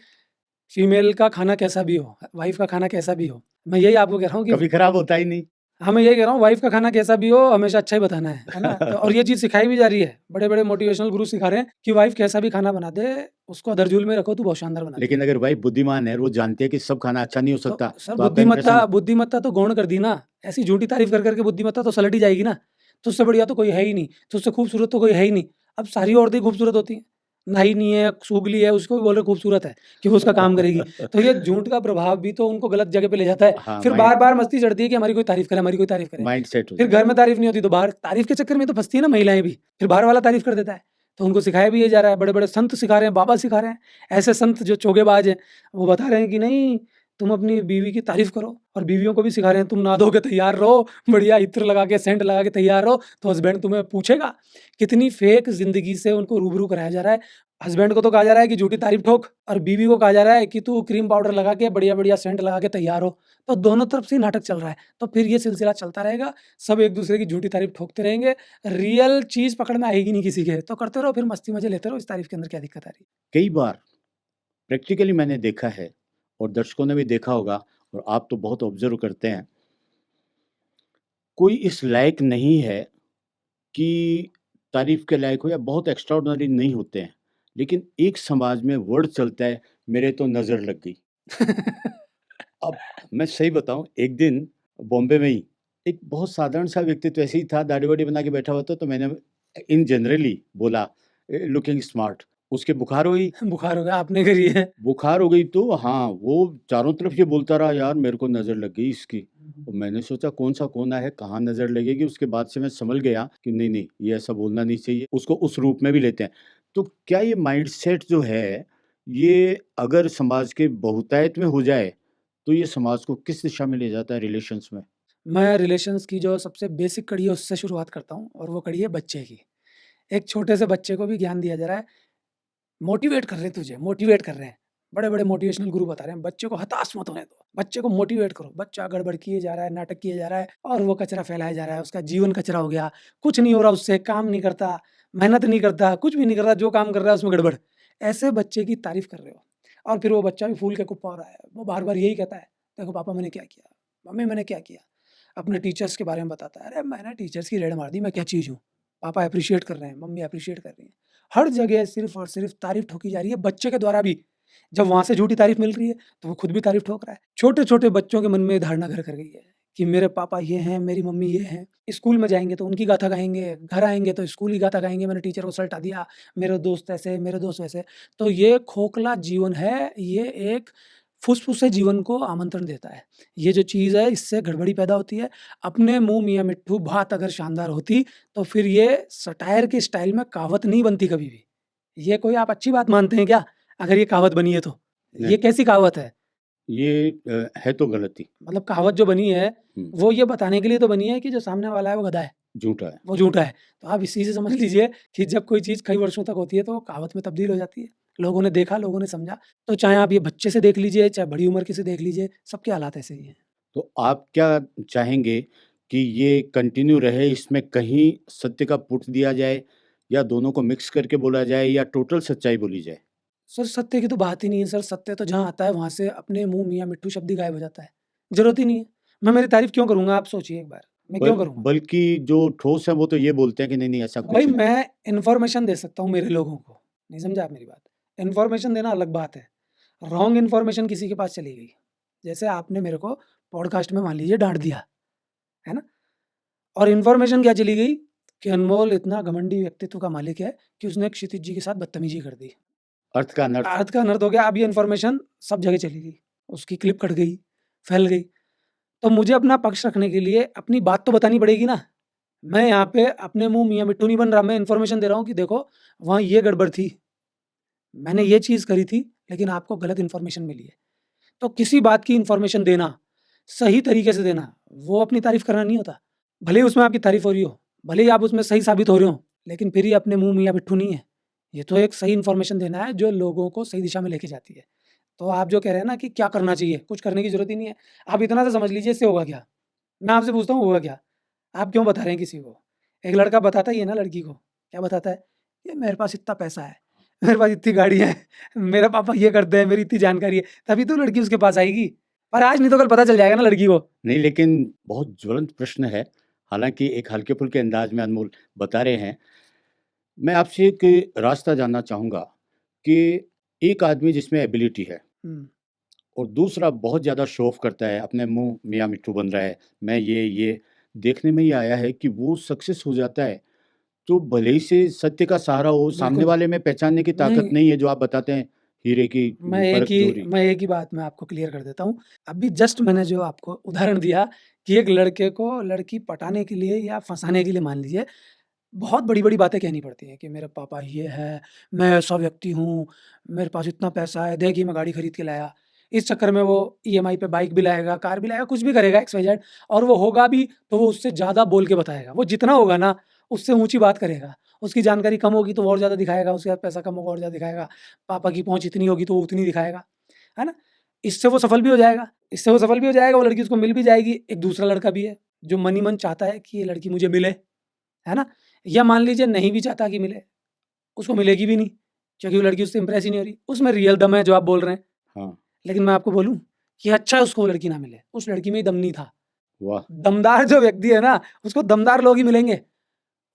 फीमेल का खाना कैसा भी हो, वाइफ़ का खाना कैसा भी हो, मैं यही आपको कह रहा हूँ कि कभी खराब होता ही नहीं। हाँ, मैं यही कह रहा हूँ वाइफ़ का खाना कैसा भी हो, हमेशा अच्छा ही बताना है ना? तो और ये चीज़ सिखाई भी जा रही है, बड़े-बड़े मोटिवेशनल गुरु सिखा रहे हैं कि वाइफ़ कैसा भी खाना बना दे, उसको अधर-झूल में रखो, तू बहुत शानदार बनाती लेकिन है। अगर वाइफ़ बुद्धिमान है और वो जानती है कि सब खाना अच्छा नहीं हो तो सकता, सर तो आपका बुद्धिमत्ता इंप्रेशन बुद्धिमत्ता तो गौण कर दी ना, ऐसी झूठी तारीफ़ कर के बुद्धिमत्ता तो सलट ही जाएगी ना। तुझसे बढ़िया तो कोई है ही नहीं, तुझसे खूबसूरत तो कोई है ही नहीं। अब सारी औरतें खूबसूरत होती हैं, नाई नहीं है, सूगली है, उसको भी बोल रहे खूबसूरत है कि वो उसका काम करेगी। तो ये झूठ का प्रभाव भी तो उनको गलत जगह पे ले जाता है। हाँ, फिर बार-बार मस्ती चढ़ती है कि हमारी कोई तारीफ़ करे, हमारी कोई तारीफ़ करे। माइंड सेट हो फिर जाता घर में तारीफ़ नहीं होती तो बाहर तारीफ़ के चक्कर में तो फँसती है ना महिलाएँ भी। फिर बाहर वाला तारीफ़ कर देता है। तो उनको सिखाया भी ये जा रहा है, बड़े-बड़े संत सिखा रहे हैं, बाबा सिखा रहे हैं। ऐसे संत जो चोगेबाज हैं, वो बता रहे हैं कि नहीं, तुम अपनी बीवी की तारीफ़ करो और बीवियों को भी सिखा रहे हैं, तुम नहा धो के तैयार रहो, बढ़िया इत्र लगा के, सेंट लगा के तैयार रहो, तो हस्बैंड तुम्हें पूछेगा। कितनी फ़ेक ज़िंदगी से उनको रूबरू कराया जा रहा है। हस्बैंड को तो कहा जा रहा है कि झूठी तारीफ़ ठोक और बीवी को कहा जा रहा है कि तू क्रीम पाउडर लगा के, बढ़िया-बढ़िया सेंट लगा के तैयार हो। तो दोनों तरफ से ही नाटक चल रहा है। तो फिर ये सिलसिला चलता रहेगा, सब एक-दूसरे की झूठी तारीफ़ ठोकते रहेंगे, रियल चीज़ पकड़ में आएगी नहीं किसी के। तो करते रहो, फिर मस्ती मज़े लेते रहो, इस तारीफ़ के अंदर क्या दिक्कत आ रही है? कई बार प्रैक्टिकली मैंने देखा है और दर्शकों ने भी देखा होगा और आप तो बहुत ऑब्ज़र्व करते हैं, कोई इस लायक नहीं है कि तारीफ़ के लायक हो या बहुत एक्स्ट्राऑर्डिनरी नहीं होते हैं। लेकिन एक समाज में वर्ड चलता है, मेरे तो नज़र लग गई। अब मैं सही बताऊँ, एक दिन बॉम्बे में ही एक बहुत साधारण सा व्यक्तित्व ऐसे ही था, दाढ़ी-वाढ़ी बना के बैठा हुआ था, तो मैंने इन जनरली बोला, लुकिंग स्मार्ट। उसके बुखार हुई, बुखार हो गया, आपने करी है। बुखार हो गई तो हाँ, वो चारों तरफ ये बोलता रहा, यार मेरे को नज़र लग गई इसकी। और मैंने सोचा कौन-सा कोना है, कहाँ नज़र लगेगी? उसके बाद से मैं समझ गया कि नहीं, ये ऐसा बोलना नहीं चाहिए। उसको उस रूप में भी लेते हैं। तो क्या ये माइंडसेट जो है, ये अगर समाज के बहुतायत में हो जाए, तो ये समाज को किस दिशा में ले जाता है रिलेशंस में? मैं रिलेशंस की जो सबसे बेसिक कड़ी है उससे शुरुआत करता हूँ और वो कड़ी है बच्चे की। एक छोटे से बच्चे को भी ज्ञान दिया जा रहा है, मोटिवेट कर रहे हैं तुझे, मोटिवेट कर रहे हैं। बड़े-बड़े मोटिवेशनल गुरु बता रहे हैं, बच्चे को हताश मत होने दो, बच्चे को मोटिवेट करो। बच्चा गड़बड़ किए जा रहा है, नाटक किए जा रहा है और वो कचरा फैलाया जा रहा है, उसका जीवन कचरा हो गया, कुछ नहीं हो रहा उससे, काम नहीं करता, मेहनत नहीं करता, कुछ भी नहीं कर रहा, जो काम कर रहा है उसमें गड़बड़। ऐसे बच्चे की तारीफ़ कर रहे हो और फिर वो बच्चा भी फूल के कुप्पा हो रहा है। वो बार-बार यही कहता है, देखो पापा मैंने क्या किया, मम्मी मैंने क्या किया। अपने टीचर्स के बारे में बताता है, अरे मैंने टीचर्स की रेड़ मार दी, मैं क्या चीज़ हूँ। पापा एप्रिशिएट कर रहे हैं, मम्मी एप्रिशिएट कर रही हैं। हर जगह सिर्फ़ और सिर्फ़ तारीफ़ ठोकी जा रही है, बच्चे के द्वारा भी। जब वहाँ से झूठी तारीफ़ मिल रही है, तो वो खुद भी तारीफ़ ठोक रहा है। छोटे-छोटे बच्चों के मन में धारणा घर कर गई है कि मेरे पापा ये हैं, मेरी मम्मी ये हैं। स्कूल में जाएँगे तो उनकी गाथा गाएँगे, घर आएँगे तो स्कूल की गाथा गाएँगे, मैंने टीचर को सल्टा दिया, मेरे दोस्त ऐसे, मेरे दोस्त वैसे। तो ये खोखला जीवन है, ये एक फुसफुसे जीवन को आमंत्रण देता है। ये जो चीज़ है, इससे गड़बड़ी पैदा होती है। अपने मुँह मियाँ मिट्ठू, बात अगर शानदार होती, तो फिर ये सटायर के स्टाइल में कहावत नहीं बनती कभी भी। ये कोई आप अच्छी बात मानते हैं क्या? अगर ये कहावत बनी है तो? ये नहीं, कैसी कहावत है? ये है तो गलती। मतलब कहावत जो बनी है, हुँ, वो ये बताने के लिए तो बनी है कि जो सामने वाला है वो गधा है, झूठा है। वो झूठा है। तो आप इसी से समझ लीजिए कि जब कोई चीज़ कई वर्षों तक होती है तो वो कहावत में तब्दील हो जाती है। लोगों ने देखा, लोगों ने समझा। तो चाहे आप ये बच्चे से देख लीजिए, चाहे बड़ी उम्र के से देख लीजिए, सबके हालात ऐसे ही हैं। तो आप क्या चाहेंगे कि ये कंटिन्यू रहे, इसमें कहीं सत्य का पुट दिया जाए या दोनों को मिक्स करके बोला जाए या टोटल सच्चाई बोली जाए? सर सत्य की तो बात ही नहीं है सर, सत्य तो जहाँ आता है वहाँ से अपने मुँह मियाँ मिट्ठू शब्द ही गायब हो जाता है। ज़रूरत ही नहीं है। मैं मेरी तारीफ़ क्यों करूँगा आप सोचिए एक बार, मैं क्यों करूँगा? बल्कि जो ठोस है वो तो ये बोलते हैं कि नहीं, नहीं ऐसा भाई कुछ नहीं। मैं इन्फॉर्मेशन दे सकता हूँ मेरे लोगों को, नहीं समझा आप मेरी बात? इन्फॉर्मेशन देना अलग बात है। रॉन्ग इन्फॉर्मेशन किसी के पास चली गई, जैसे आपने मेरे को पॉडकास्ट में मान लीजिए डाँट दिया, है ना? और इन्फॉर्मेशन क्या चली गई कि अनमोल इतना घमंडी व्यक्तित्व का मालिक है कि उसने क्षितिज जी के साथ बदतमीज़ी कर दी। अर्थ का अनर्थ। अर्थ का अनर्थ हो गया, अब ये इन्फॉर्मेशन सब जगह चली गई, उसकी क्लिप कट गई, फैल गई। तो मुझे अपना पक्ष रखने के लिए अपनी बात तो बतानी पड़ेगी ना। मैं यहाँ पे अपने मुँह मियाँ मिट्ठू नहीं बन रहा, मैं इन्फॉर्मेशन दे रहा हूँ कि देखो वहाँ ये गड़बड़ थी, मैंने ये चीज़ करी थी, लेकिन आपको गलत इन्फॉर्मेशन मिली है। तो किसी बात की इन्फॉर्मेशन देना, सही तरीके से देना, वो अपनी तारीफ़ करना नहीं होता। भले ही उसमें आपकी तारीफ़ हो रही हो, भले ही आप उसमें सही साबित हो रहे हो, लेकिन फिर ये अपने मुँह मियाँ मिट्ठू नहीं है। ये तो एक सही इन्फॉर्मेशन देना है जो लोगों को सही दिशा में लेके जाती है। तो आप जो कह रहे हैं ना कि क्या करना चाहिए, कुछ करने की ज़रूरत ही नहीं है। आप इतना सा समझ लीजिए इससे होगा क्या? मैं आपसे पूछता हूँ होगा क्या? आप क्यों बता रहे हैं किसी को? एक लड़का बताता ही है ना लड़की को, क्या बताता है? ये मेरे पास इतना पैसा है, मेरे पास इतनी गाड़ियाँ हैं, मेरा पापा ये करते हैं, मेरी इतनी जानकारी है, तभी तो लड़की उसके पास आएगी। पर आज नहीं तो कल पता चल जाएगा ना लड़की को। नहीं, लेकिन बहुत ज्वलंत प्रश्न है, हालाँकि एक हल्के-फुल्के अंदाज में अनमोल बता रहे हैं। मैं आपसे एक रास्ता जानना चाहूँगा कि एक आदमी जिसमें एबिलिटी है हुँ, और दूसरा बहुत ज़्यादा शो ऑफ करता है, अपने मुँह मियाँ मिट्ठू बन रहा है, मैं ये देखने में ये आया है कि वो सक्सेस हो जाता है, तो भले ही से सत्य का सहारा हो, सामने बिल्कुल। वाले में पहचानने की ताकत नहीं, नहीं है, जो आप बताते हैं, हीरे की परख जोरी। मैं एक ही बात मैं आपको क्लियर कर देता हूँ। अभी जस्ट मैंने जो आपको उदाहरण दिया कि एक लड़के को लड़की पटाने के लिए या फँसाने के लिए मान लीजिए बहुत बड़ी-बड़ी बातें कहनी पड़ती हैं कि मेरे पापा ये है, मैं ऐसा व्यक्ति हूँ, मेरे पास इतना पैसा है, देख ये मैं गाड़ी खरीद के लाया। इस चक्कर में वो ईएमआई पे बाइक भी लाएगा, कार भी लाएगा, कुछ भी करेगा एक्स वाई जेड और वो होगा भी तो वो उससे ज़्यादा बोल के बताएगा। वो जितना होगा ना, उससे ऊँची बात करेगा। उसकी जानकारी कम होगी तो वो और ज़्यादा दिखाएगा, उसके पास पैसा कम होगा और ज़्यादा दिखाएगा। पापा की पहुँच इतनी होगी तो वो उतनी दिखाएगा, है ना? इससे वो सफल भी हो जाएगा, वो लड़की उसको मिल भी जाएगी। एक दूसरा लड़का भी है, जो मन ही मन चाहता है कि ये लड़की मुझे मिले, है ना? या मान लीजिए नहीं भी चाहता कि मिले, उसको मिलेगी भी नहीं, क्योंकि वो लड़की उससे इम्प्रेस ही नहीं हो रही। उसमें रियल दम है जो आप बोल रहे हैं। हाँ, लेकिन मैं आपको बोलूँ कि अच्छा है उसको वो लड़की ना मिले, उस लड़की में ही दम नहीं था। वाह! दमदार जो व्यक्ति है ना, उसको दमदार लोग ही मिलेंगे।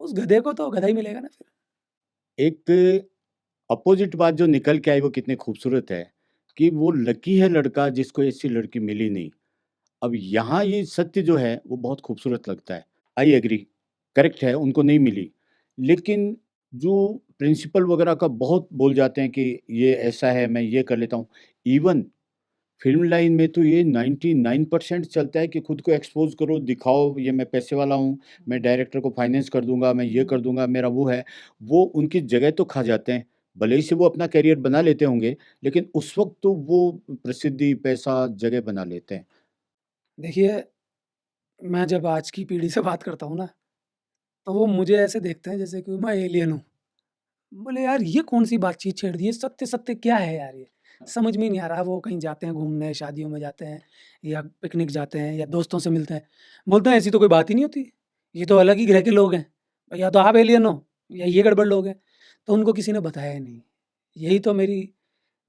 उस गधे को तो गधा ही मिलेगा ना फिर। एक अपोज़िट बात जो निकल के आई वो कितनी खूबसूरत है, कि वो लकी है लड़का जिसको ऐसी लड़की मिली नहीं। अब यहाँ ये सत्य जो है वो बहुत खूबसूरत लगता है। आई एग्री, करेक्ट है उनको नहीं मिली। लेकिन जो प्रिंसिपल वगैरह का बहुत बोल जाते हैं कि ये ऐसा है, मैं ये कर लेता हूँ। इवन फ़िल्म लाइन में तो ये 99% चलता है कि खुद को एक्सपोज़ करो, दिखाओ ये मैं पैसे वाला हूँ, मैं डायरेक्टर को फाइनेंस कर दूँगा, मैं ये कर दूँगा, मेरा वो है। वो उनकी जगह तो खा जाते हैं। भले ही से वो अपना करियर बना लेते होंगे, लेकिन उस वक़्त तो वो प्रसिद्धि, पैसा, जगह बना लेते हैं। देखिए, मैं जब आज की पीढ़ी से बात करता हूँ ना, तो वो मुझे ऐसे देखते हैं जैसे कि मैं एलियन हूँ। बोले यार ये कौन-सी बातचीत छेड़ दी है? सत्य-सत्य क्या है यार ये? समझ में ही नहीं आ रहा। वो कहीं जाते हैं घूमने, शादियों में जाते हैं या पिकनिक जाते हैं या दोस्तों से मिलते हैं। बोलते हैं ऐसी तो कोई बात ही नहीं होती। ये तो अलग ही ग्रह के लोग हैं। या तो आप एलियन हो या ये गड़बड़ लोग हैं। तो उनको किसी ने बताया ही नहीं। यही तो मेरी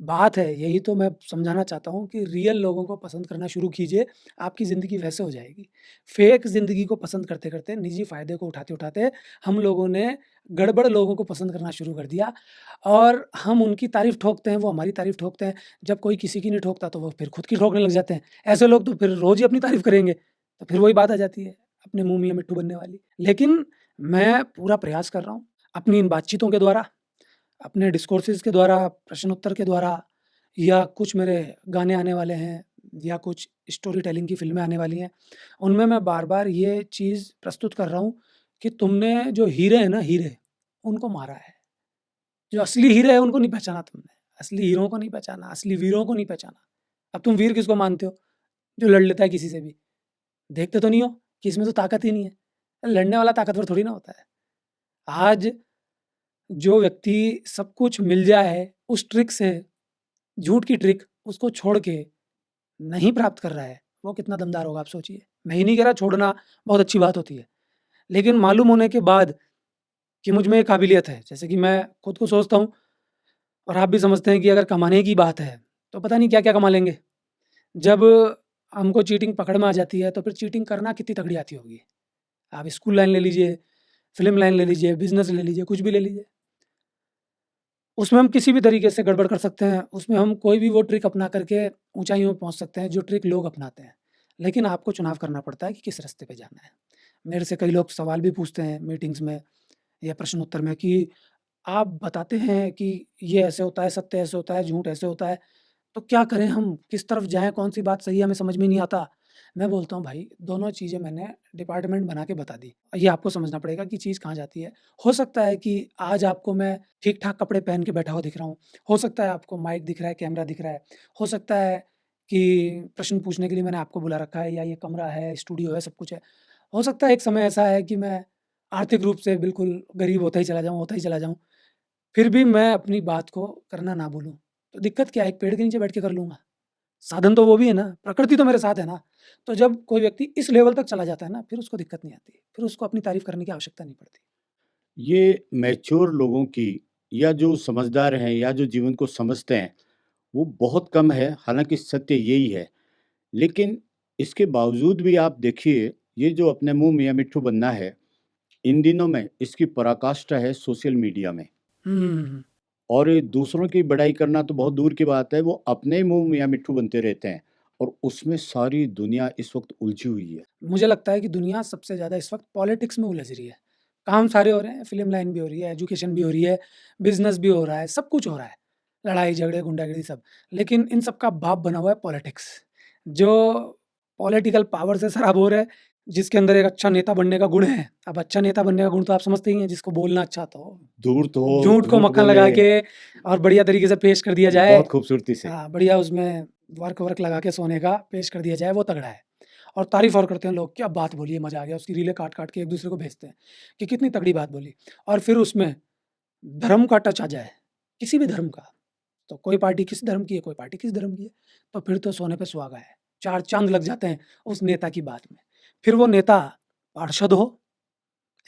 बात है, यही तो मैं समझाना चाहता हूँ कि रियल लोगों को पसंद करना शुरू कीजिए, आपकी ज़िंदगी वैसे हो जाएगी। फ़ेक ज़िंदगी को पसंद करते-करते, निजी फ़ायदे को उठाते-उठाते, हम लोगों ने गड़बड़ लोगों को पसंद करना शुरू कर दिया और हम उनकी तारीफ़ ठोकते हैं, वो हमारी तारीफ़ ठोकते हैं। जब कोई किसी की नहीं ठोकता, तो वो फिर खुद की ठोकने लग जाते हैं। ऐसे लोग तो फिर रोज़ ही अपनी तारीफ़ करेंगे, तो फिर वही बात आ जाती है, अपने मुँह मियाँ मिट्ठू बनने वाली। लेकिन मैं पूरा प्रयास कर रहा हूँ, अपनी इन बातचीतों के द्वारा अपने डिस्कोर्सेज़ के द्वारा, प्रश्न उत्तर के द्वारा या कुछ मेरे गाने आने वाले हैं या कुछ स्टोरी टेलिंग की फ़िल्में आने वाली हैं, उनमें मैं बार-बार ये चीज़ प्रस्तुत कर रहा हूँ कि तुमने जो हीरे हैं ना हीरे, उनको मारा है। जो असली हीरे हैं उनको नहीं पहचाना तुमने, असली हीरों को नहीं पहचाना, असली वीरों को नहीं पहचाना। अब तुम वीर किसको मानते हो? जो लड़ लेता है किसी से भी। देखते तो नहीं हो कि इसमें तो ताकत ही नहीं है। लड़ने वाला ताकतवर थोड़ी ना होता है। आज जो व्यक्ति सब कुछ मिल जाए उस ट्रिक से, झूठ की ट्रिक उसको छोड़ के नहीं प्राप्त कर रहा है, वो कितना दमदार होगा आप सोचिए। मैं ये नहीं कह रहा छोड़ना बहुत अच्छी बात होती है, लेकिन मालूम होने के बाद कि मुझ में ये काबिलियत है, जैसे कि मैं खुद को सोचता हूँ और आप भी समझते हैं कि अगर कमाने की बात है, तो पता नहीं क्या-क्या कमा लेंगे। जब हमको चीटिंग पकड़ में आ जाती है, तो फिर चीटिंग करना कितनी तगड़ी आती होगी। आप स्कूल लाइन ले लीजिए, फ़िल्म लाइन ले लीजिए, बिज़नेस ले लीजिए, कुछ भी ले लीजिए। उसमें हम किसी भी तरीके से गड़बड़ कर सकते हैं, उसमें हम कोई भी वो ट्रिक अपना करके ऊँचाइयों में पहुँच सकते हैं, जो ट्रिक लोग अपनाते हैं। लेकिन आपको चुनाव करना पड़ता है कि किस रास्ते पे जाना है। मेरे से कई लोग सवाल भी पूछते हैं मीटिंग्स में या प्रश्न उत्तर में कि आप बताते हैं कि ये ऐसे होता है, सत्य ऐसे होता है, झूठ ऐसे होता है, तो क्या करें हम? किस तरफ जाएँ? कौन-सी बात सही है, हमें समझ में नहीं आता। मैं बोलता हूँ भाई दोनों चीज़ें मैंने डिपार्टमेंट बना के बता दी। ये आपको समझना पड़ेगा कि चीज़ कहाँ जाती है। हो सकता है कि आज आपको मैं ठीक-ठाक कपड़े पहन के बैठा हुआ दिख रहा हूँ। हो सकता है आपको माइक दिख रहा है, कैमरा दिख रहा है। हो सकता है कि प्रश्न पूछने के लिए मैंने आपको बुला रखा है या ये कमरा है, स्टूडियो है, सब कुछ है। हो सकता है एक समय ऐसा है कि मैं आर्थिक रूप से बिल्कुल गरीब होता ही चला जाऊँ, होता ही चला जाऊँ। फिर भी मैं अपनी बात को करना ना भूलूँ। तो दिक्कत क्या है? एक पेड़ के नीचे बैठ के कर लूँगा। साधन तो वो भी है ना, प्रकृति तो मेरे साथ है ना। तो जब कोई व्यक्ति इस लेवल तक चला जाता है ना, फिर उसको दिक्कत नहीं आती। फिर उसको अपनी तारीफ़ करने की आवश्यकता नहीं पड़ती। ये मैच्योर लोगों की या जो समझदार हैं या जो जीवन को समझते हैं, वो बहुत कम है, हालाँकि सत्य यही है। लेकिन इसके बावजूद भी आप देखिए, ये जो अपने मुँह मियाँ मिट्ठू बनना है, इन दिनों में इसकी पराकाष्ठा है सोशल मीडिया में। हुँ। और ये दूसरों की बड़ाई करना तो बहुत दूर की बात है, वो अपने ही मुँह मियाँ मिट्ठू बनते रहते हैं और उसमें सारी दुनिया इस वक़्त उलझी हुई है। मुझे लगता है कि दुनिया सबसे ज़्यादा इस वक़्त पॉलिटिक्स में उलझ रही है। काम सारे हो रहे हैं, फ़िल्म लाइन भी हो रही है, एजुकेशन भी हो रही है, बिज़नेस भी हो रहा है, सब कुछ हो रहा है। लड़ाई झगड़े, गुंडागिरी सब। लेकिन इन सब का बाप बना हुआ है पॉलिटिक्स, जो पॉलिटिकल पावर से सराबोर है, जिसके अंदर एक अच्छा नेता बनने का गुण है। अब अच्छा नेता बनने का गुण तो आप समझते ही हैं, जिसको बोलना अच्छा आता हो। धूर्त हो, झूठ को झूठ मक्खन बोले, लगा के और बढ़िया तरीके से पेश कर दिया जाए। बहुत खूबसूरती से। हाँ, बढ़िया उसमें वर्क-वर्क लगा के सोने का पेश कर दिया जाए, वो तगड़ा है। और तारीफ़ और करते हैं लोग, क्या बात बोली है, मज़ा आ गया। उसकी रीलें काट-काट के एक-दूसरे को भेजते हैं कि कितनी तगड़ी बात बोली। और फिर उसमें धर्म का टच आ जाए, किसी भी धर्म का, तो कोई पार्टी किस धर्म की है, कोई पार्टी किस धर्म की है, तो फिर तो सोने पे सुहागा है। 4 चाँद लग जाते हैं उस नेता की बात में। फिर वो नेता पार्षद हो,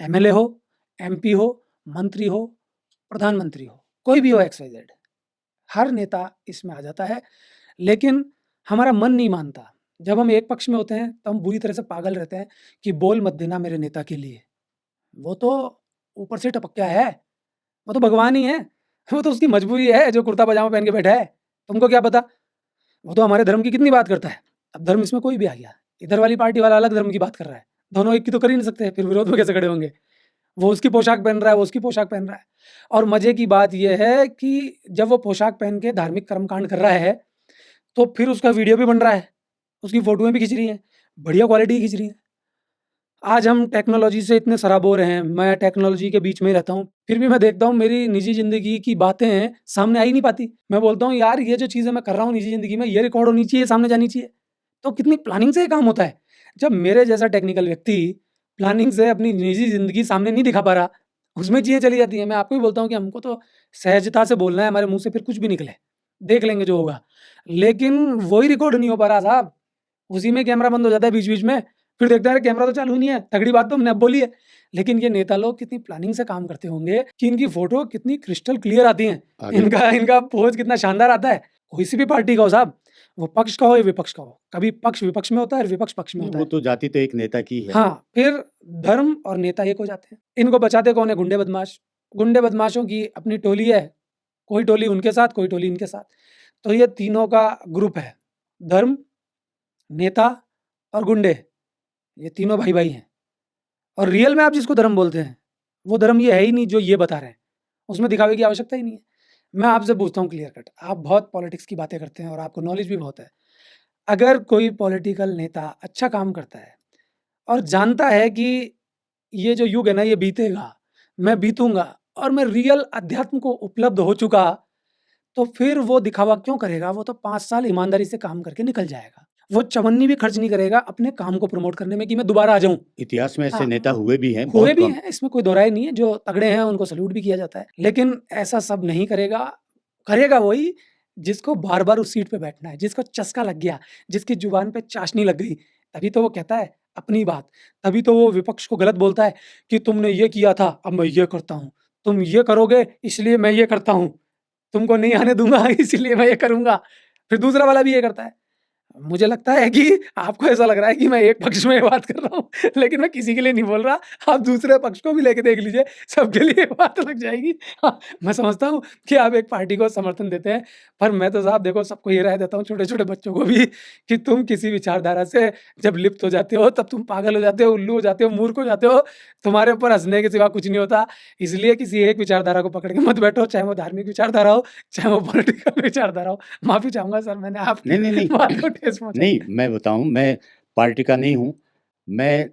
एमएलए हो, एमपी हो, मंत्री हो, प्रधानमंत्री हो, कोई भी हो एक्स वाई ज़ेड, हर नेता इसमें आ जाता है। लेकिन हमारा मन नहीं मानता। जब हम एक पक्ष में होते हैं, तो हम बुरी तरह से पागल रहते हैं कि बोल मत देना मेरे नेता के लिए। वो तो ऊपर से टपक के आया है, वो तो भगवान ही है। वो तो उसकी मजबूरी है जो कुर्ता पजामा पहन के बैठा है। तुमको क्या पता? वो तो हमारे धर्म की कितनी बात करता है। अब धर्म इसमें कोई भी आ गया। इधर वाली पार्टी वाला अलग धर्म की बात कर रहा है। दोनों एक की तो कर ही नहीं सकते, फिर विरोध में कैसे खड़े होंगे? वो उसकी पोशाक पहन रहा है, वो उसकी पोशाक पहन रहा है। और मज़े की बात ये है कि जब वो पोशाक पहन के धार्मिक कर्मकांड कर रहा है, तो फिर उसका वीडियो भी बन रहा है। उसकी फ़ोटोएँ भी खिंच रही हैं, बढ़िया क्वालिटी की खिंच रही हैं। आज हम टेक्नोलॉजी से इतने सराबोर हैं, मैं टेक्नोलॉजी के बीच में ही रहता हूँ, फिर भी मैं देखता हूँ मेरी निजी ज़िंदगी की बातें सामने आ ही नहीं पाती। मैं बोलता हूँ यार ये जो चीज़ें मैं कर रहा हूँ निजी ज़िंदगी में ये रिकॉर्ड होनी चाहिए, सामने जानी चाहिए। तो कितनी प्लानिंग से ये काम होता है। जब मेरे जैसा टेक्निकल व्यक्ति प्लानिंग से अपनी निजी ज़िंदगी सामने नहीं दिखा पा रहा, उसमें चीज़ें चली जाती हैं। मैं आपको ही बोलता हूँ कि हमको तो सहजता से बोलना है, हमारे मुँह से फिर कुछ भी निकले, देख लेंगे जो होगा। लेकिन वही रिकॉर्ड नहीं हो पा रहा साहब, उसी में कैमरा बंद हो जाता है बीच-बीच में। फिर देखते हैं अरे कैमरा तो चालू नहीं है, तगड़ी बात तो हमने अब बोली है। लेकिन ये नेता लोग कितनी प्लानिंग से काम करते होंगे कि इनकी फ़ोटो कितनी क्रिस्टल क्लियर आती हैं। आगे इनका इनका पोज़ कितना शानदार आता है। कोई सी भी पार्टी का हो साहब, वो पक्ष का हो या विपक्ष का हो। कभी पक्ष विपक्ष में होता है और विपक्ष पक्ष में नहीं, होता वो है। तो जाति तो एक नेता की है। हाँ, फिर धर्म और नेता एक हो जाते हैं। इनको बचाते कौन है? गुंडे बदमाश। गुंडे बदमाशों की अपनी टोली है, कोई टोली उनके साथ, कोई टोली इनके साथ। तो ये तीनों का ग्रुप है। धर्म, नेता और गुंडे, ये तीनों भाई-भाई हैं। और रियल में आप जिसको धर्म बोलते हैं, वो धर्म ये है ही नहीं जो ये बता रहे हैं। उसमें दिखावे की आवश्यकता ही नहीं है। मैं आपसे पूछता हूँ क्लियर कट, आप बहुत पॉलिटिक्स की बातें करते हैं और आपको नॉलेज भी बहुत है। अगर कोई पॉलिटिकल नेता अच्छा काम करता है और जानता है कि ये जो युग है ना ये बीतेगा, मैं बीतूँगा और मैं रियल अध्यात्म को उपलब्ध हो चुका, तो फिर वो दिखावा क्यों करेगा? वो तो 5 साल ईमानदारी से काम करके निकल जाएगा। वो चवन्नी भी खर्च नहीं करेगा अपने काम को प्रमोट करने में कि मैं दोबारा आ जाऊँ। इतिहास में ऐसे नेता हाँ, हुए भी हैं, हुए बहुत भी कम। हैं, इसमें कोई दो राय नहीं है, जो तगड़े हैं उनको सैल्यूट भी किया जाता है। लेकिन ऐसा सब नहीं करेगा, करेगा वही जिसको बार-बार उस सीट पे बैठना है, जिसको चस्का लग गया, जिसकी ज़ुबान पे चाशनी लग गई, तभी तो वो कहता है अपनी बात, तभी तो वो विपक्ष को गलत बोलता है कि तुमने ये किया था, अब मैं ये करता हूँ, तुम ये करोगे इसलिए मैं ये करता हूँ, तुमको नहीं आने दूँगा इसलिए मैं ये करूँगा। फिर दूसरा वाला भी ये करता है। मुझे लगता है कि आपको ऐसा लग रहा है कि मैं एक पक्ष में बात कर रहा हूँ, लेकिन मैं किसी के लिए नहीं बोल रहा। आप दूसरे पक्ष को भी लेके देख लीजिए, सबके लिए बात लग जाएगी। हाँ, मैं समझता हूँ कि आप एक पार्टी को समर्थन देते हैं, पर मैं तो साहब देखो सबको ये राय देता हूँ, छोटे-छोटे बच्चों को भी कि तुम किसी विचारधारा से जब लिप्त हो जाते हो, तब तुम पागल हो जाते हो, उल्लू हो जाते हो, मूर्ख हो जाते हो। तुम्हारे ऊपर हँसने के सिवा कुछ नहीं होता। इसलिए किसी एक विचारधारा को पकड़ के मत बैठो, चाहे वो धार्मिक विचारधारा हो, चाहे वो पॉलिटिकल विचारधारा हो। माफ़ी चाहूँगा सर, मैंने आपकी नहीं, नहीं, नहीं। बात को ठेस पहुँचाई। नहीं, मैं बताऊँ, मैं पार्टी का नहीं हूँ। मैं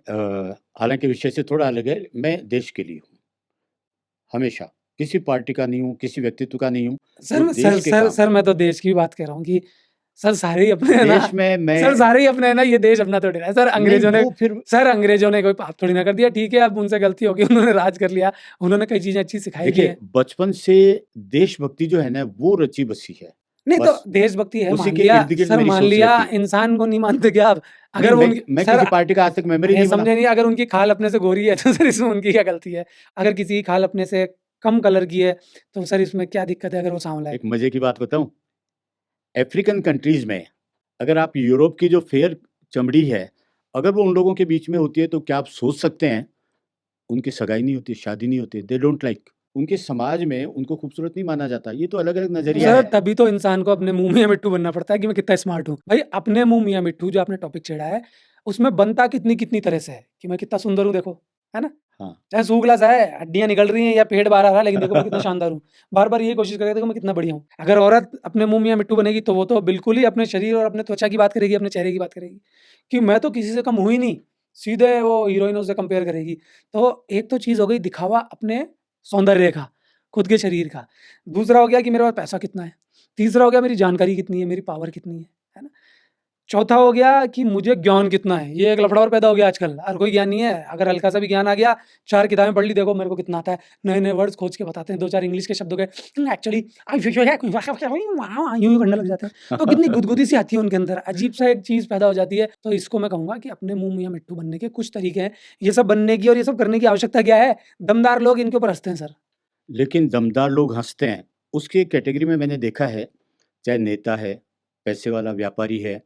हालाँकि विषय से थोड़ा अलग है, मैं देश के लिए हूँ, हमेशा। किसी पार्टी का नहीं हूँ, किसी व्यक्तित्व का नहीं हूँ, सर जो मैं देश के काम सर मैं तो देश की भी बात कर रहा हूँ कि सर सारे ही अपने हैं ना, देश में सर मैं सारे ही अपने हैं ना, ये देश अपना थोड़ी ना है। नहीं, वो फिर सर अंग्रेज़ों ने कोई पाप थोड़ी ना कर दिया, ठीक है अब उनसे गलती हो गई, उन्होंने राज कर लिया, उन्होंने कई चीज़ें अच्छी सिखाई भी देखिए, हैं। बचपन से देशभक्ति जो है ना, वो रची-बसी है। नहीं तो बस देशभक्ति है उसी मान के लिया, इर्द-गिर्द सर मेरी मान सोच लिया, रहती है। इंसान को नहीं मानते क्या आप? नहीं, अगर वो उनकी मैं सर किसी पार्टी का आज तक मेंबर ही नहीं नहीं बना। समझे नहीं, अगर उनकी खाल अपने से गोरी है तो सर इसमें उनकी क्या गलती है? अगर किसी की खाल अपने से कम कलर की है, तो सर इसमें क्या दिक्कत है अगर वो सांवला है? एक मज़े की बात बताऊँ? अफ्रीकन कंट्रीज़ में अगर आप यूरोप की जो फेयर चमड़ी है, अगर वो उन लोगों के बीच में होती है, तो क्या आप सोच सकते हैं, उनकी सगाई नहीं होती, शादी नहीं होती, दे डोंट लाइक। उनके समाज में उनको खूबसूरत नहीं माना जाता। ये तो अलग-अलग नज़रिया सर है। तभी तो इंसान को अपने मुँह मियाँ मिट्ठू बनना पड़ता है कि मैं कितना स्मार्ट हूँ। भाई अपने मुँह मियाँ मिट्ठू जो आपने टॉपिक छेड़ा है, उसमें बनता कितनी-कितनी तरह से है कि मैं कितना सुंदर हूँ देखो, है ना? हाँ। चाहे सूखला सा है, हड्डियाँ निकल रही हैं या पेट बाहर आ रहा है, लेकिन देखो मैं कितना शानदार हूँ। बार-बार यही कोशिश करेगा देखो मैं कितना बढ़िया हूँ। अगर औरत अपने मुँह मियाँ मिट्ठू बनेगी तो वो तो बिल्कुल ही अपने शरीर और अपने त्वचा की बात करेगी, अपने चेहरे की बात करेगी, कि मैं तो किसी से कम हूँ ही नहीं। सीधे वो हीरोइनों से कंपेयर करेगी। तो एक तो चीज़ हो गई दिखावा अपने सौंदर्य का, खुद के शरीर का। दूसरा हो गया कि मेरे पास पैसा कितना है। तीसरा हो गया मेरी जानकारी कितनी है, मेरी पावर कितनी है ना? चौथा हो गया कि मुझे ज्ञान कितना है, ये एक लफड़ा और पैदा हो गया आजकल, हर कोई ज्ञान नहीं है, अगर हल्का-सा भी ज्ञान आ गया, 4 किताबें पढ़ ली, देखो मेरे को कितना आता है, नए-नए वर्ड्स खोज के बताते हैं, 2-4 इंग्लिश के शब्दों के एक्चुअली यूँ ही करने लग जाते हैं। तो कितनी गुदगुदी सी आती है उनके अंदर, अजीब-सा एक चीज़ पैदा हो जाती है। तो इसको मैं कहूँगा कि अपने मुँह मियाँ मिट्ठू बनने के कुछ तरीके हैं, ये सब बनने की और ये सब करने की आवश्यकता क्या है? दमदार लोग इनके ऊपर हँसते हैं सर। लेकिन दमदार लोग हँसते हैं, उसकी एक कैटेगरी में मैंने देखा है, चाहे नेता है, पैसे वाला व्यापारी है,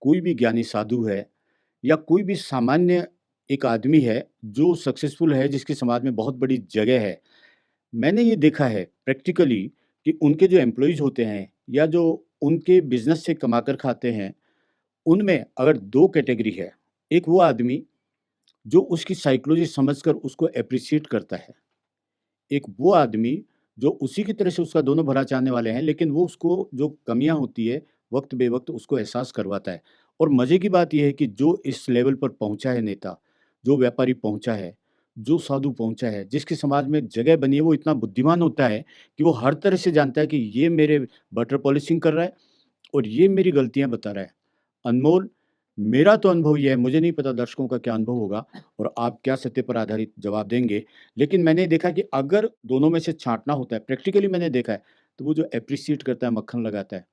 कोई भी ज्ञानी साधु है या कोई भी सामान्य एक आदमी है, जो सक्सेसफुल है, जिसकी समाज में बहुत बड़ी जगह है। मैंने ये देखा है प्रैक्टिकली कि उनके जो एम्प्लॉइज़ होते हैं या जो उनके बिज़नेस से कमाकर खाते हैं, उनमें अगर 2 कैटेगरी है, एक वो आदमी जो उसकी साइकोलॉजी समझकर उसको एप्रिशिएट करता है। एक वो आदमी जो उसी की तरह से उसका दोनों भला चाहने वाले हैं, लेकिन वो उसको जो कमियाँ होती है, वक़्त-बे-वक़्त उसको एहसास करवाता है। और मज़े की बात ये है कि जो इस लेवल पर पहुँचा है नेता, जो व्यापारी पहुँचा है, जो साधु पहुँचा है, जिसकी समाज में जगह बनी है, वो इतना बुद्धिमान होता है कि वो हर तरह से जानता है कि ये मेरे बटर पॉलिशिंग कर रहा है और ये मेरी गलतियाँ बता रहा है। अनमोल, मेरा तो अनुभव ये है, मुझे नहीं पता दर्शकों का क्या अनुभव होगा और आप क्या सत्य पर आधारित जवाब देंगे। लेकिन मैंने देखा कि अगर दोनों में से छाँटना होता है, प्रैक्टिकली मैंने देखा है, तो वो जो एप्रिशिएट करता है, मक्खन लगाता है,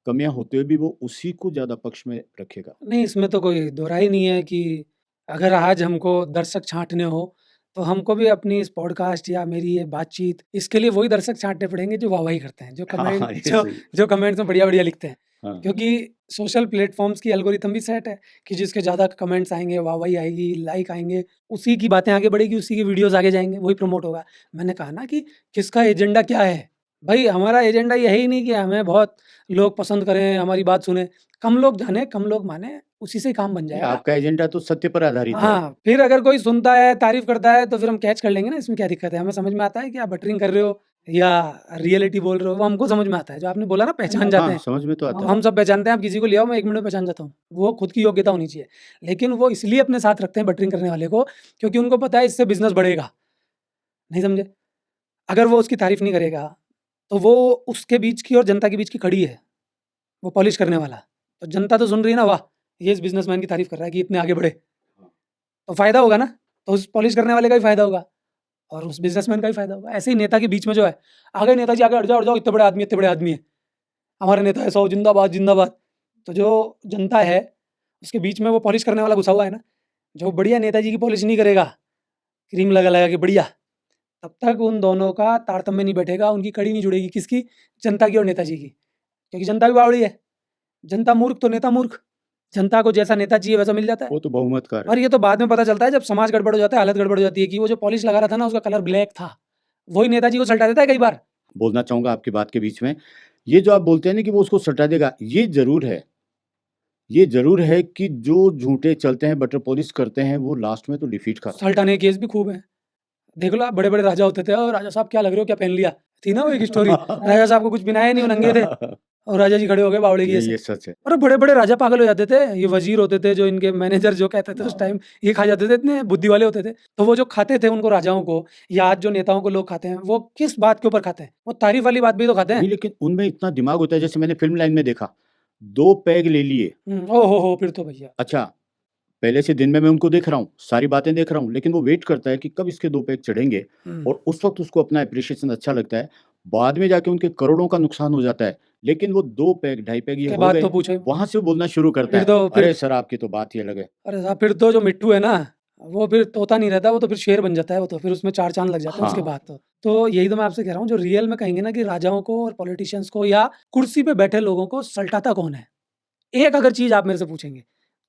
कमियाँ होते हुए भी वो उसी को ज़्यादा पक्ष में रखेगा। नहीं, इसमें तो कोई दो राय नहीं है कि अगर आज हमको दर्शक छाँटने हो, तो हमको भी अपनी इस पॉडकास्ट या मेरी ये बातचीत, इसके लिए वही दर्शक छाँटने पड़ेंगे जो वाह-वाही करते हैं, हाँ, हाँ, ये जो सही है। जो कमेंट्स में बढ़िया-बढ़िया लिखते हैं। हाँ, क्योंकि सोशल प्लेटफ़ॉर्म्स की एल्गोरिथम भी सेट है कि जिसके ज़्यादा कमेंट्स आएँगे, वाह-वाही आएगी, लाइक आएँगे, उसी की बातें आगे बढ़ेगी, उसी के वीडियोज़ आगे जाएँगे, वही प्रमोट होगा। मैंने कहा ना कि किसका एजेंडा क्या है? भई हमारा एजेंडा ये है ही नहीं कि हमें बहुत लोग पसंद करें, हमारी बात सुनें। कम लोग जाने, कम लोग माने, उसी से ही काम बन नहीं जाएगा। आपका एजेंडा तो सत्य पर आधारित है। हाँ, फिर अगर कोई सुनता है, तारीफ़ करता है, तो फिर हम कैच कर लेंगे ना, इसमें क्या दिक्कत है? हमें समझ में आता है कि आप बटरिंग कर रहे हो या रियलिटी बोल रहे हो, वो हमको समझ में आता है। जो आपने बोला ना पहचान जाते हाँ, हैं, समझ में तो आता है। हम सब पहचानते हैं, आप किसी को ले आओ, मैं 1 मिनट में पहचान जाता हूँ। वो खुद की योग्यता होनी चाहिए। लेकिन वो इसलिए अपने साथ रखते हैं बटरिंग करने वाले को, क्योंकि उनको पता है इससे बिज़नेस बढ़ेगा। नहीं समझे? अगर वो उसकी तारीफ़ नहीं करेगा, तो वो उसके बीच की और जनता के बीच की कड़ी है, वो पॉलिश करने वाला। तो जनता तो सुन रही है ना, वाह! ये इस बिज़नेसमैन की तारीफ़ कर रहा है कि इतने आगे बढ़े, तो फ़ायदा होगा ना, तो उस पॉलिश करने वाले का भी फ़ायदा होगा और उस बिज़नेसमैन का भी फ़ायदा होगा। ऐसे ही नेता के बीच में जो है, आ गए नेताजी, आगे हट जाओ, इतने बड़े आदमी हैं, हमारे नेता ऐसा हो, जिंदाबाद, जिंदाबाद। तो जो जनता है, उसके बीच में वो पॉलिश करने वाला घुसा हुआ है ना, जो बढ़िया नेताजी की पॉलिश नहीं करेगा, क्रीम लगा-लगा के बढ़िया, तब तक उन दोनों का तारतम्य नहीं बैठेगा, उनकी कड़ी नहीं जुड़ेगी, किसकी? जनता की और नेताजी की। क्योंकि जनता भी बावड़ी है, जनता मूर्ख तो नेता मूर्ख, जनता को जैसा नेता चाहिए वैसा मिल जाता है। वो तो बहुमत का है। और ये तो बाद में पता चलता है जब समाज गड़बड़ हो जाता है, हालत गड़बड़ हो जाती है कि वो जो पॉलिश लगा रहा था ना, उसका कलर ब्लैक था, वही नेताजी को सल्टा देता है कई बार। बोलना चाहूँगा आपकी बात के बीच में, ये जो आप बोलते हैं ना कि वो उसको सटा देगा, ये ज़रूर है कि जो झूठे चलते हैं, बटर पॉलिश करते हैं, वो लास्ट में तो डिफीट खाते हैं। सल्टाने के केस भी खूब हैं। देख लो आप, बड़े-बड़े राजा होते थे, "ओह! राजा साहब क्या लग रहे हो, क्या पहन लिया?" थी ना वो एक स्टोरी, राजा साहब को कुछ पहनाया नहीं, वो नंगे थे और राजा जी खड़े हो गए बावड़े की नहीं, ऐसे। ये सच है। अरे बड़े-बड़े राजा पागल हो जाते थे, ये वज़ीर होते थे जो इनके मैनेजर जो कहते थे उस टाइम, ये खा जाते थे, इतने बुद्धि वाले होते थे। तो वो जो खाते थे उनको राजाओं को, या आज जो नेताओं को लोग खाते हैं, वो किस बात के ऊपर खाते हैं? वो तारीफ़ वाली बात भी तो खाते नहीं, हैं। लेकिन उनमें इतना दिमाग होता है, जैसे मैंने फ़िल्म लाइन में देखा, 2 पैग ले लिए, ओह हो! फिर तो भैया। अच्छा, पहले से दिन में मैं उनको देख रहा हूँ, सारी बातें देख रहा हूँ, लेकिन वो वेट करता है कि कब इसके 2 पैग चढ़ेंगे हुँ, और उस वक़्त उसको अपना एप्रिसिएशन अच्छा लगता है। बाद में जाके उनके करोड़ों का नुकसान हो जाता है, लेकिन वो 2 पैग, ढाई पैग ये उसके हो बाद गए, तो पूछो ही मत। वहाँ से वो बोलना शुरू करता फिर है, तो फिर "अरे सर, आपकी तो बात ही अलग है।" अरे साहब, फिर तो जो मिट्ठू है ना, वो फिर तोता नहीं रहता, वो तो फिर शेर बन जाता है, वो तो फिर उसमें 4 चाँद लग जाते हैं उसके हाँ, बाद तो। तो यही तो मैं आपसे कह रहा हूँ, जो रियल में कहेंगे ना कि राजाओं को और पॉलिटिशियंस को या कुर्सी पे बैठे लोगों को सल्टाता कौन है? एक अगर चीज़ आप मेरे से पूछेंगे,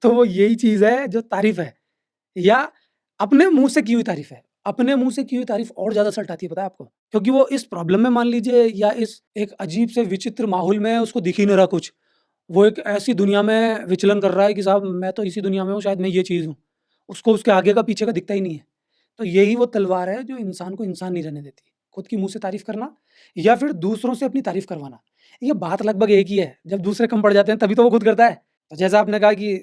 तो वो यही चीज़ है जो तारीफ़ है, या अपने मुँह से की हुई तारीफ़ है। अपने मुँह से की हुई तारीफ़ और ज़्यादा सल्टाती है, पता है आपको? क्योंकि वो इस प्रॉब्लम में मान लीजिए, या इस एक अजीब से विचित्र माहौल में उसको दिख ही नहीं रहा कुछ। वो एक ऐसी दुनिया में विचलन कर रहा है कि साहब मैं तो इसी दुनिया में हूँ, शायद मैं ये चीज़ हूँ। उसको उसके आगे का पीछे का दिखता ही नहीं है। तो यही वो तलवार है जो इंसान को इंसान नहीं रहने देती। खुद की मुँह से तारीफ़ करना या फिर दूसरों से अपनी तारीफ़ करवाना। ये बात लगभग एक ही है। जब दूसरे कम पड़ जाते हैं तभी तो वो खुद करता है। तो जैसा आपने कहा कि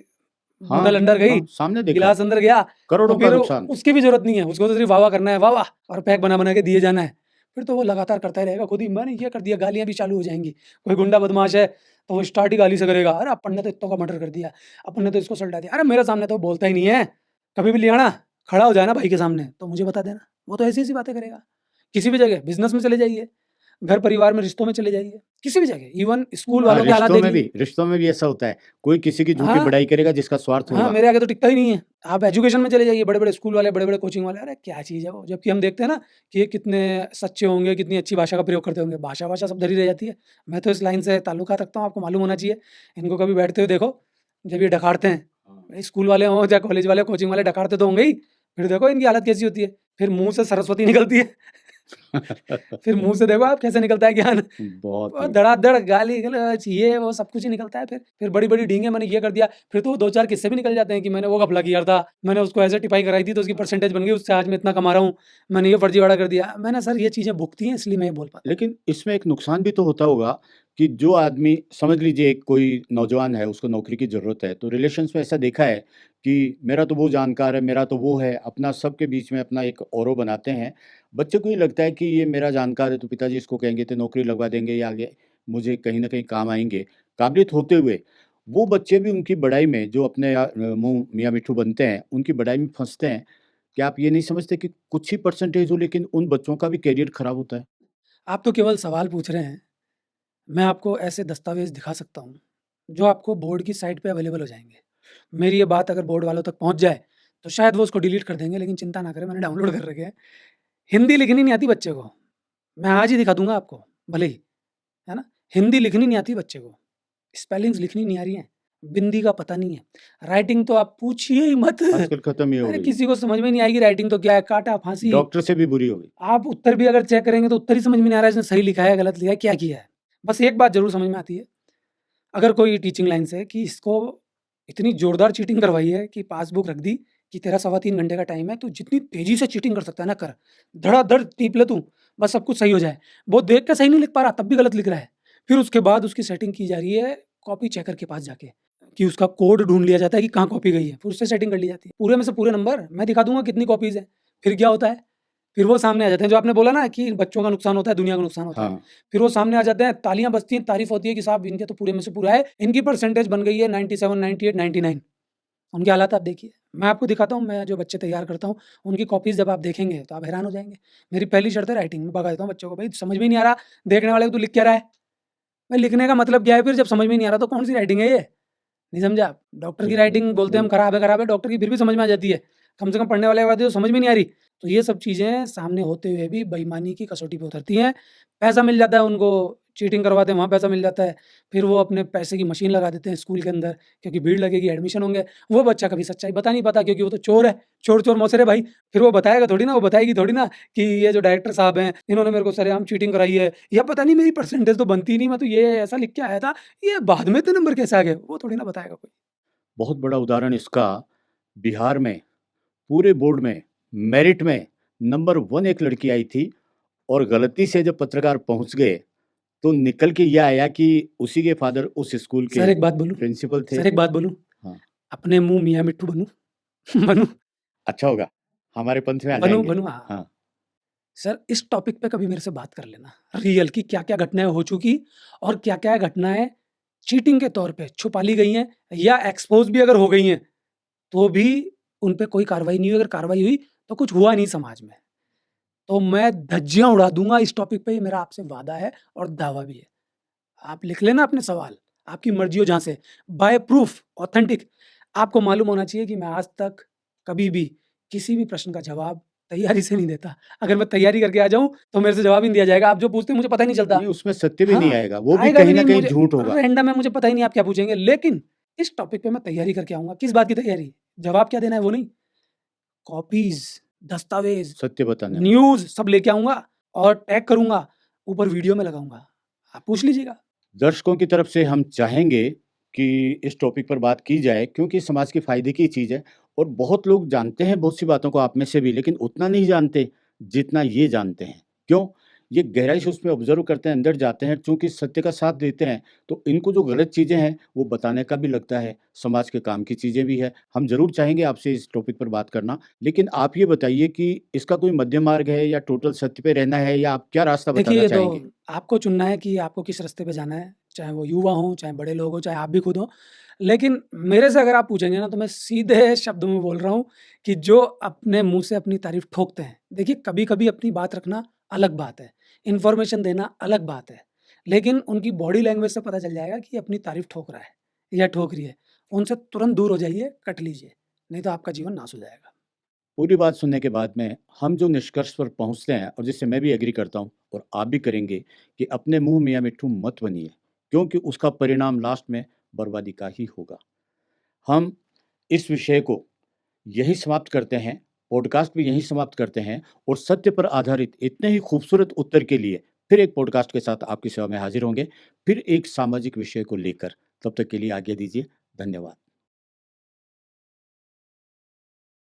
बोतल हाँ, अंदर गई, हाँ, सामने देखा है, गिलास अंदर गया, तो करोड़ों का फिर नुकसान। उसकी भी ज़रूरत नहीं है। उसको तो सिर्फ़ वाह-वाह करना है, वाह-वाह, और पैक बना-बना के दिए जाना है। फिर तो वो लगातार करता ही रहेगा। खुद ही मैंने ये कर दिया, गालियाँ भी चालू हो जाएँगी। कोई गुंडा बदमाश है, तो वो स्टार्ट ही गाली से करेगा, "अरे! अपन ने तो इत्तों का मर्डर कर दिया, अपन ने तो इसको सल्टा दिया।" अरे! मेरे सामने तो वो बोलता ही नहीं है। कभी भी लियाना, खड़ा हो जाए ना भाई के सामने, तो मुझे बता देना। वो तो ऐसी-ऐसी बातें करेगा। किसी भी जगह, बिज़नेस में चले जाइए, घर परिवार में, रिश्तों में चले जाइए, किसी भी जगह, इवन स्कूल हाँ, वालों के हालात देख लीजिए। रिश्तों में भी ऐसा होता है, कोई किसी की झूठी हाँ। बड़ाई करेगा जिसका स्वार्थ हाँ, होगा। मेरे आगे तो टिकता ही नहीं है। आप एजुकेशन में चले जाइए, बड़े-बड़े स्कूल वाले, बड़े-बड़े कोचिंग वाले, अरे क्या चीज़ है वो? जबकि हम देखते हैं ना कि ये कितने सच्चे होंगे, कितनी अच्छी भाषा का प्रयोग करते होंगे। भाषा-वाषा सब धरी रह जाती है। मैं तो इस लाइन से ताल्लुकात रखता हूँ, आपको मालूम होना चाहिए। इनको कभी बैठते हुए देखो, जब ये डकारते हैं, भाई स्कूल वाले हों, चाहे कॉलेज वाले, कोचिंग वाले, डकारते तो होंगे ही। फिर देखो इनकी हालत कैसी होती है। फिर मुँह से सरस्वती निकलती है। फिर मुँह से देखो आप कैसे निकलता है ज्ञान। बहुत ही। धड़ाधड़ गाली-गलौच ये वो सब कुछ ही निकलता है फिर। फिर बड़ी-बड़ी डींगे, मैंने ये कर दिया, फिर तो 2-4 किस्से भी निकल जाते हैं कि मैंने वो घपला किया था, मैंने उसको ऐसे टिपाई कराई थी तो उसकी परसेंटेज बन गई, उससे आज मैं इतना कमा रहा हूँ, मैंने ये फर्जीवाड़ा कर दिया। मैंने सर ये चीज़ें भुगती हैं, इसलिए मैं ये बोल पाता हूँ। लेकिन इसमें एक नुकसान भी तो होता होगा कि जो आदमी समझ लीजिए एक कोई नौजवान है, उसको नौकरी की ज़रूरत है, तो रिलेशंस में ऐसा देखा है कि मेरा तो वो जानकार है, मेरा तो वो है, अपना सबके बीच में अपना एक औरो बनाते हैं। बच्चे को ये लगता है कि ये मेरा जानकार है, तो पिताजी इसको कहेंगे तो नौकरी लगवा देंगे या आगे मुझे कहीं न कहीं काम आएँगे। काबिलियत होते हुए, वो बच्चे भी उनकी बड़ाई में जो अपने मुँह मियाँ मिट्ठू बनते हैं, उनकी बड़ाई में फँसते हैं। क्या आप ये नहीं समझते कि कुछ ही परसेंटेज हो लेकिन उन बच्चों का भी करियर खराब होता है? आप तो केवल सवाल पूछ रहे हैं, मैं आपको ऐसे दस्तावेज़ दिखा सकता हूँ, जो आपको बोर्ड की साइट पे अवेलेबल हो जाएँगे। मेरी ये बात अगर बोर्ड वालों तक पहुँच जाए, तो शायद वो उसको डिलीट कर देंगे, लेकिन चिंता ना करें, मैंने डाउनलोड कर रखे हैं। हिंदी लिखनी नहीं आती बच्चे को, मैं आज ही दिखा दूँगा आपको, भले ही, है ना? हिंदी लिखनी नहीं आती बच्चे को, स्पेलिंग्स लिखनी नहीं आ रही हैं, बिंदी का पता नहीं है, राइटिंग तो आप पूछिए ही मत। आजकल खत्म ही हो अरे गई। किसी को समझ में नहीं आएगी राइटिंग तो क्या है, काटा, फांसी। डॉक्टर से भी बुरी हो गई। आप उत्तर भी अगर चेक करेंगे तो उत्तर ही समझ में नहीं आ रहा है इसने सही लिखा है, गलत लिखा है, क्या किया है। बस एक बात ज़रूर समझ में आती है, अगर कोई टीचिंग लाइन से कि इसको इतनी ज़ोरदार चीटिंग करवाई है कि पासबुक रख दी कि तेरा सवा 3 घंटे का टाइम है, तू जितनी तेज़ी से चीटिंग कर सकता है ना कर। धड़ाधड़ टीप ले तू, बस सब कुछ सही हो जाए। वो देख के सही नहीं लिख पा रहा, तब भी गलत लिख रहा है। फिर उसके बाद उसकी सेटिंग की जा रही है कॉपी चेकर के पास जाके, कि उसका कोड ढूँढ लिया जाता है कि कहाँ कॉपी गई है, फिर उससे सेटिंग कर ली जाती है। पूरे में से पूरे नंबर मैं दिखा दूँगा कितनी कॉपीज़ हैं। फिर क्या होता है, फिर वो सामने आ जाते हैं, जो आपने बोला ना कि बच्चों का नुकसान होता है, दुनिया का नुकसान होता है। हाँ, फिर वो सामने आ जाते हैं, तालियाँ बजती हैं, तारीफ़ होती है कि साहब इनके तो पूरे में से पूरा है, इनकी परसेंटेज बन गई है 97, 98, 99। उनके हालात आप देखिए। मैं आपको दिखाता हूँ, मैं जो बच्चे तैयार करता हूँ, उनकी कॉपीज़ जब आप देखेंगे तो आप हैरान हो जाएँगे। मेरी पहली शर्त है राइटिंग, मैं भगा देता हूँ बच्चों को, भई समझ में ही नहीं आ रहा, देखने वाले को तू लिख क्या रहा है? भाई लिखने का मतलब क्या है फिर, जब समझ में नहीं आ रहा तो कौन-सी राइटिंग है ये? नहीं समझे आप? डॉक्टर की बिल्कुल, राइटिंग बोलते हैं हम खराब है, डॉक्टर की फिर भी समझ में आ जाती है। कम से कम पढ़ने वाले को आती है तो समझ में नहीं आ रही। तो ये सब चीज़ें सामने होते हुए भी बेईमानी की कसौटी पे उतरती हैं। पैसा मिल जाता है उनको, चीटिंग करवाते हैं, वहाँ पैसा मिल जाता है। फिर वो अपने पैसे की मशीन लगा देते हैं स्कूल के अंदर, क्योंकि भीड़ लगेगी, एडमिशन होंगे। वो बच्चा कभी सच्चाई बता नहीं पाता, क्योंकि वो तो चोर है, चोर-चोर मौसे रे भाई। फिर वो बताएगा थोड़ी ना, वो बताएगी थोड़ी ना कि ये जो डायरेक्टर साहब हैं, इन्होंने मेरे को सरेआम चीटिंग कराई है, या पता नहीं मेरी परसेंटेज तो बनती ही नहीं, मैं तो ये ऐसा लिख के आया था, ये बाद में इतने नंबर कैसे आ गए? वो थोड़ी ना बताएगा कोई। बहुत बड़ा उदाहरण इसका बिहार में पूरे बोर्ड में मेरिट में नंबर 1 एक लड़की आई थी और गलती से जब पत्रकार पहुँच गए, तो निकल के ये आया कि उसी के फादर उस स्कूल के सर एक बात बोलूँ? प्रिंसिपल थे। सर एक बात बोलूँ? हाँ, अपने मुँह मियाँ मिट्ठू बनूँ? बनूँ? अच्छा होगा, हमारे पंथ में आ बनूँ जाएँगे। बनूँ हाँ। हाँ, सर इस टॉपिक पे कभी मेरे से बात कर लेना। रियल की क्या-क्या घटनाएँ हो चुकी और क्या-क्या घटनाएँ चीटिंग के तौर पे छुपा ली गई हैं, या एक्सपोज़ भी अगर हो गई हैं, तो भी उन पे कोई कार्रवाई नहीं हुई। अगर कार्रवाई हुई तो कुछ हुआ नहीं समाज में। तो मैं धज्जियाँ उड़ा दूँगा इस टॉपिक पे, ये मेरा आपसे वादा है और दावा भी है। आप लिख लेना अपने सवाल, आपकी मर्ज़ी हो जहाँ से, बाय प्रूफ ऑथेंटिक। आपको मालूम होना चाहिए कि मैं आज तक कभी भी किसी भी प्रश्न का जवाब तैयारी से नहीं देता। अगर मैं तैयारी करके आ जाऊँ, तो मेरे से जवाब ही नहीं दिया जाएगा। आप जो पूछते हैं मुझे पता ही नहीं चलता। नहीं उसमें सत्य भी नहीं हाँ, आएगा, वो भी आएगा भी कहीं न नहीं, कहीं मुझे झूठ होगा। रैंडम है, मुझे पता ही नहीं आप क्या पूछेंगे। लेकिन इस टॉपिक पे मैं तैयारी करके आऊँगा। किस बात की तैयारी? जवाब क्या देना है वो नहीं, कॉपीज़, दस्तावेज़, सत्य बताने में। न्यूज़ सब लेके आऊँगा और टैग करूँगा, ऊपर वीडियो में लगाऊँगा। आप पूछ लीजिएगा। दर्शकों की तरफ से हम चाहेंगे कि इस टॉपिक पर बात की जाए क्योंकि समाज के फ़ायदे की चीज़ है और बहुत लोग जानते हैं बहुत सी बातों को आप में से भी, लेकिन उतना नहीं जानते जितना ये जानते हैं। क्यों? ये गहराई से उसमें ऑब्ज़र्व करते हैं, अंदर जाते हैं, चूँकि सत्य का साथ देते हैं, तो इनको जो गलत चीज़ें हैं, वो बताने का भी लगता है, समाज के काम की चीज़ें भी हैं। हम ज़रूर चाहेंगे आपसे इस टॉपिक पर बात करना, लेकिन आप ये बताइए कि इसका कोई मध्य मार्ग है या टोटल सत्य पे रहना है या आप क्या रास्ता देखिए, बताना ये तो चाहेंगे? आपको चुनना है कि आपको किस रास्ते पे जाना है, चाहे वो युवा हों, चाहे बड़े लोग हों, चाहे आप भी खुद हों। लेकिन मेरे से अगर आप पूछेंगे ना, तो मैं सीधे शब्दों में बोल रहा हूँ कि जो अपने मुँह से अपनी तारीफ़ ठोकते हैं, देखिए कभी-कभी अपनी बात रखना अलग बात है, इन्फॉर्मेशन देना अलग बात है। लेकिन उनकी बॉडी लैंग्वेज से पता चल जाएगा कि अपनी तारीफ़ ठोक रहा है या ठोक रही है। उनसे तुरंत दूर हो जाइए, कट लीजिए, नहीं तो आपका जीवन नाश हो जाएगा। पूरी बात सुनने के बाद में हम जो निष्कर्ष पर पहुँचते हैं और जिससे मैं भी एग्री करता हूँ और आप भी करेंगे कि अपने मुँह मियाँ मिट्ठू मत बनिए, क्योंकि उसका परिणाम लास्ट में बर्बादी का ही होगा। हम इस विषय को यहीं समाप्त करते हैं, पॉडकास्ट भी यहीं समाप्त करते हैं और सत्य पर आधारित इतने ही खूबसूरत उत्तर के लिए फिर एक पॉडकास्ट के साथ आपकी सेवा में हाज़िर होंगे, फिर एक सामाजिक विषय को लेकर। तब तक के लिए आज्ञा दीजिए। धन्यवाद।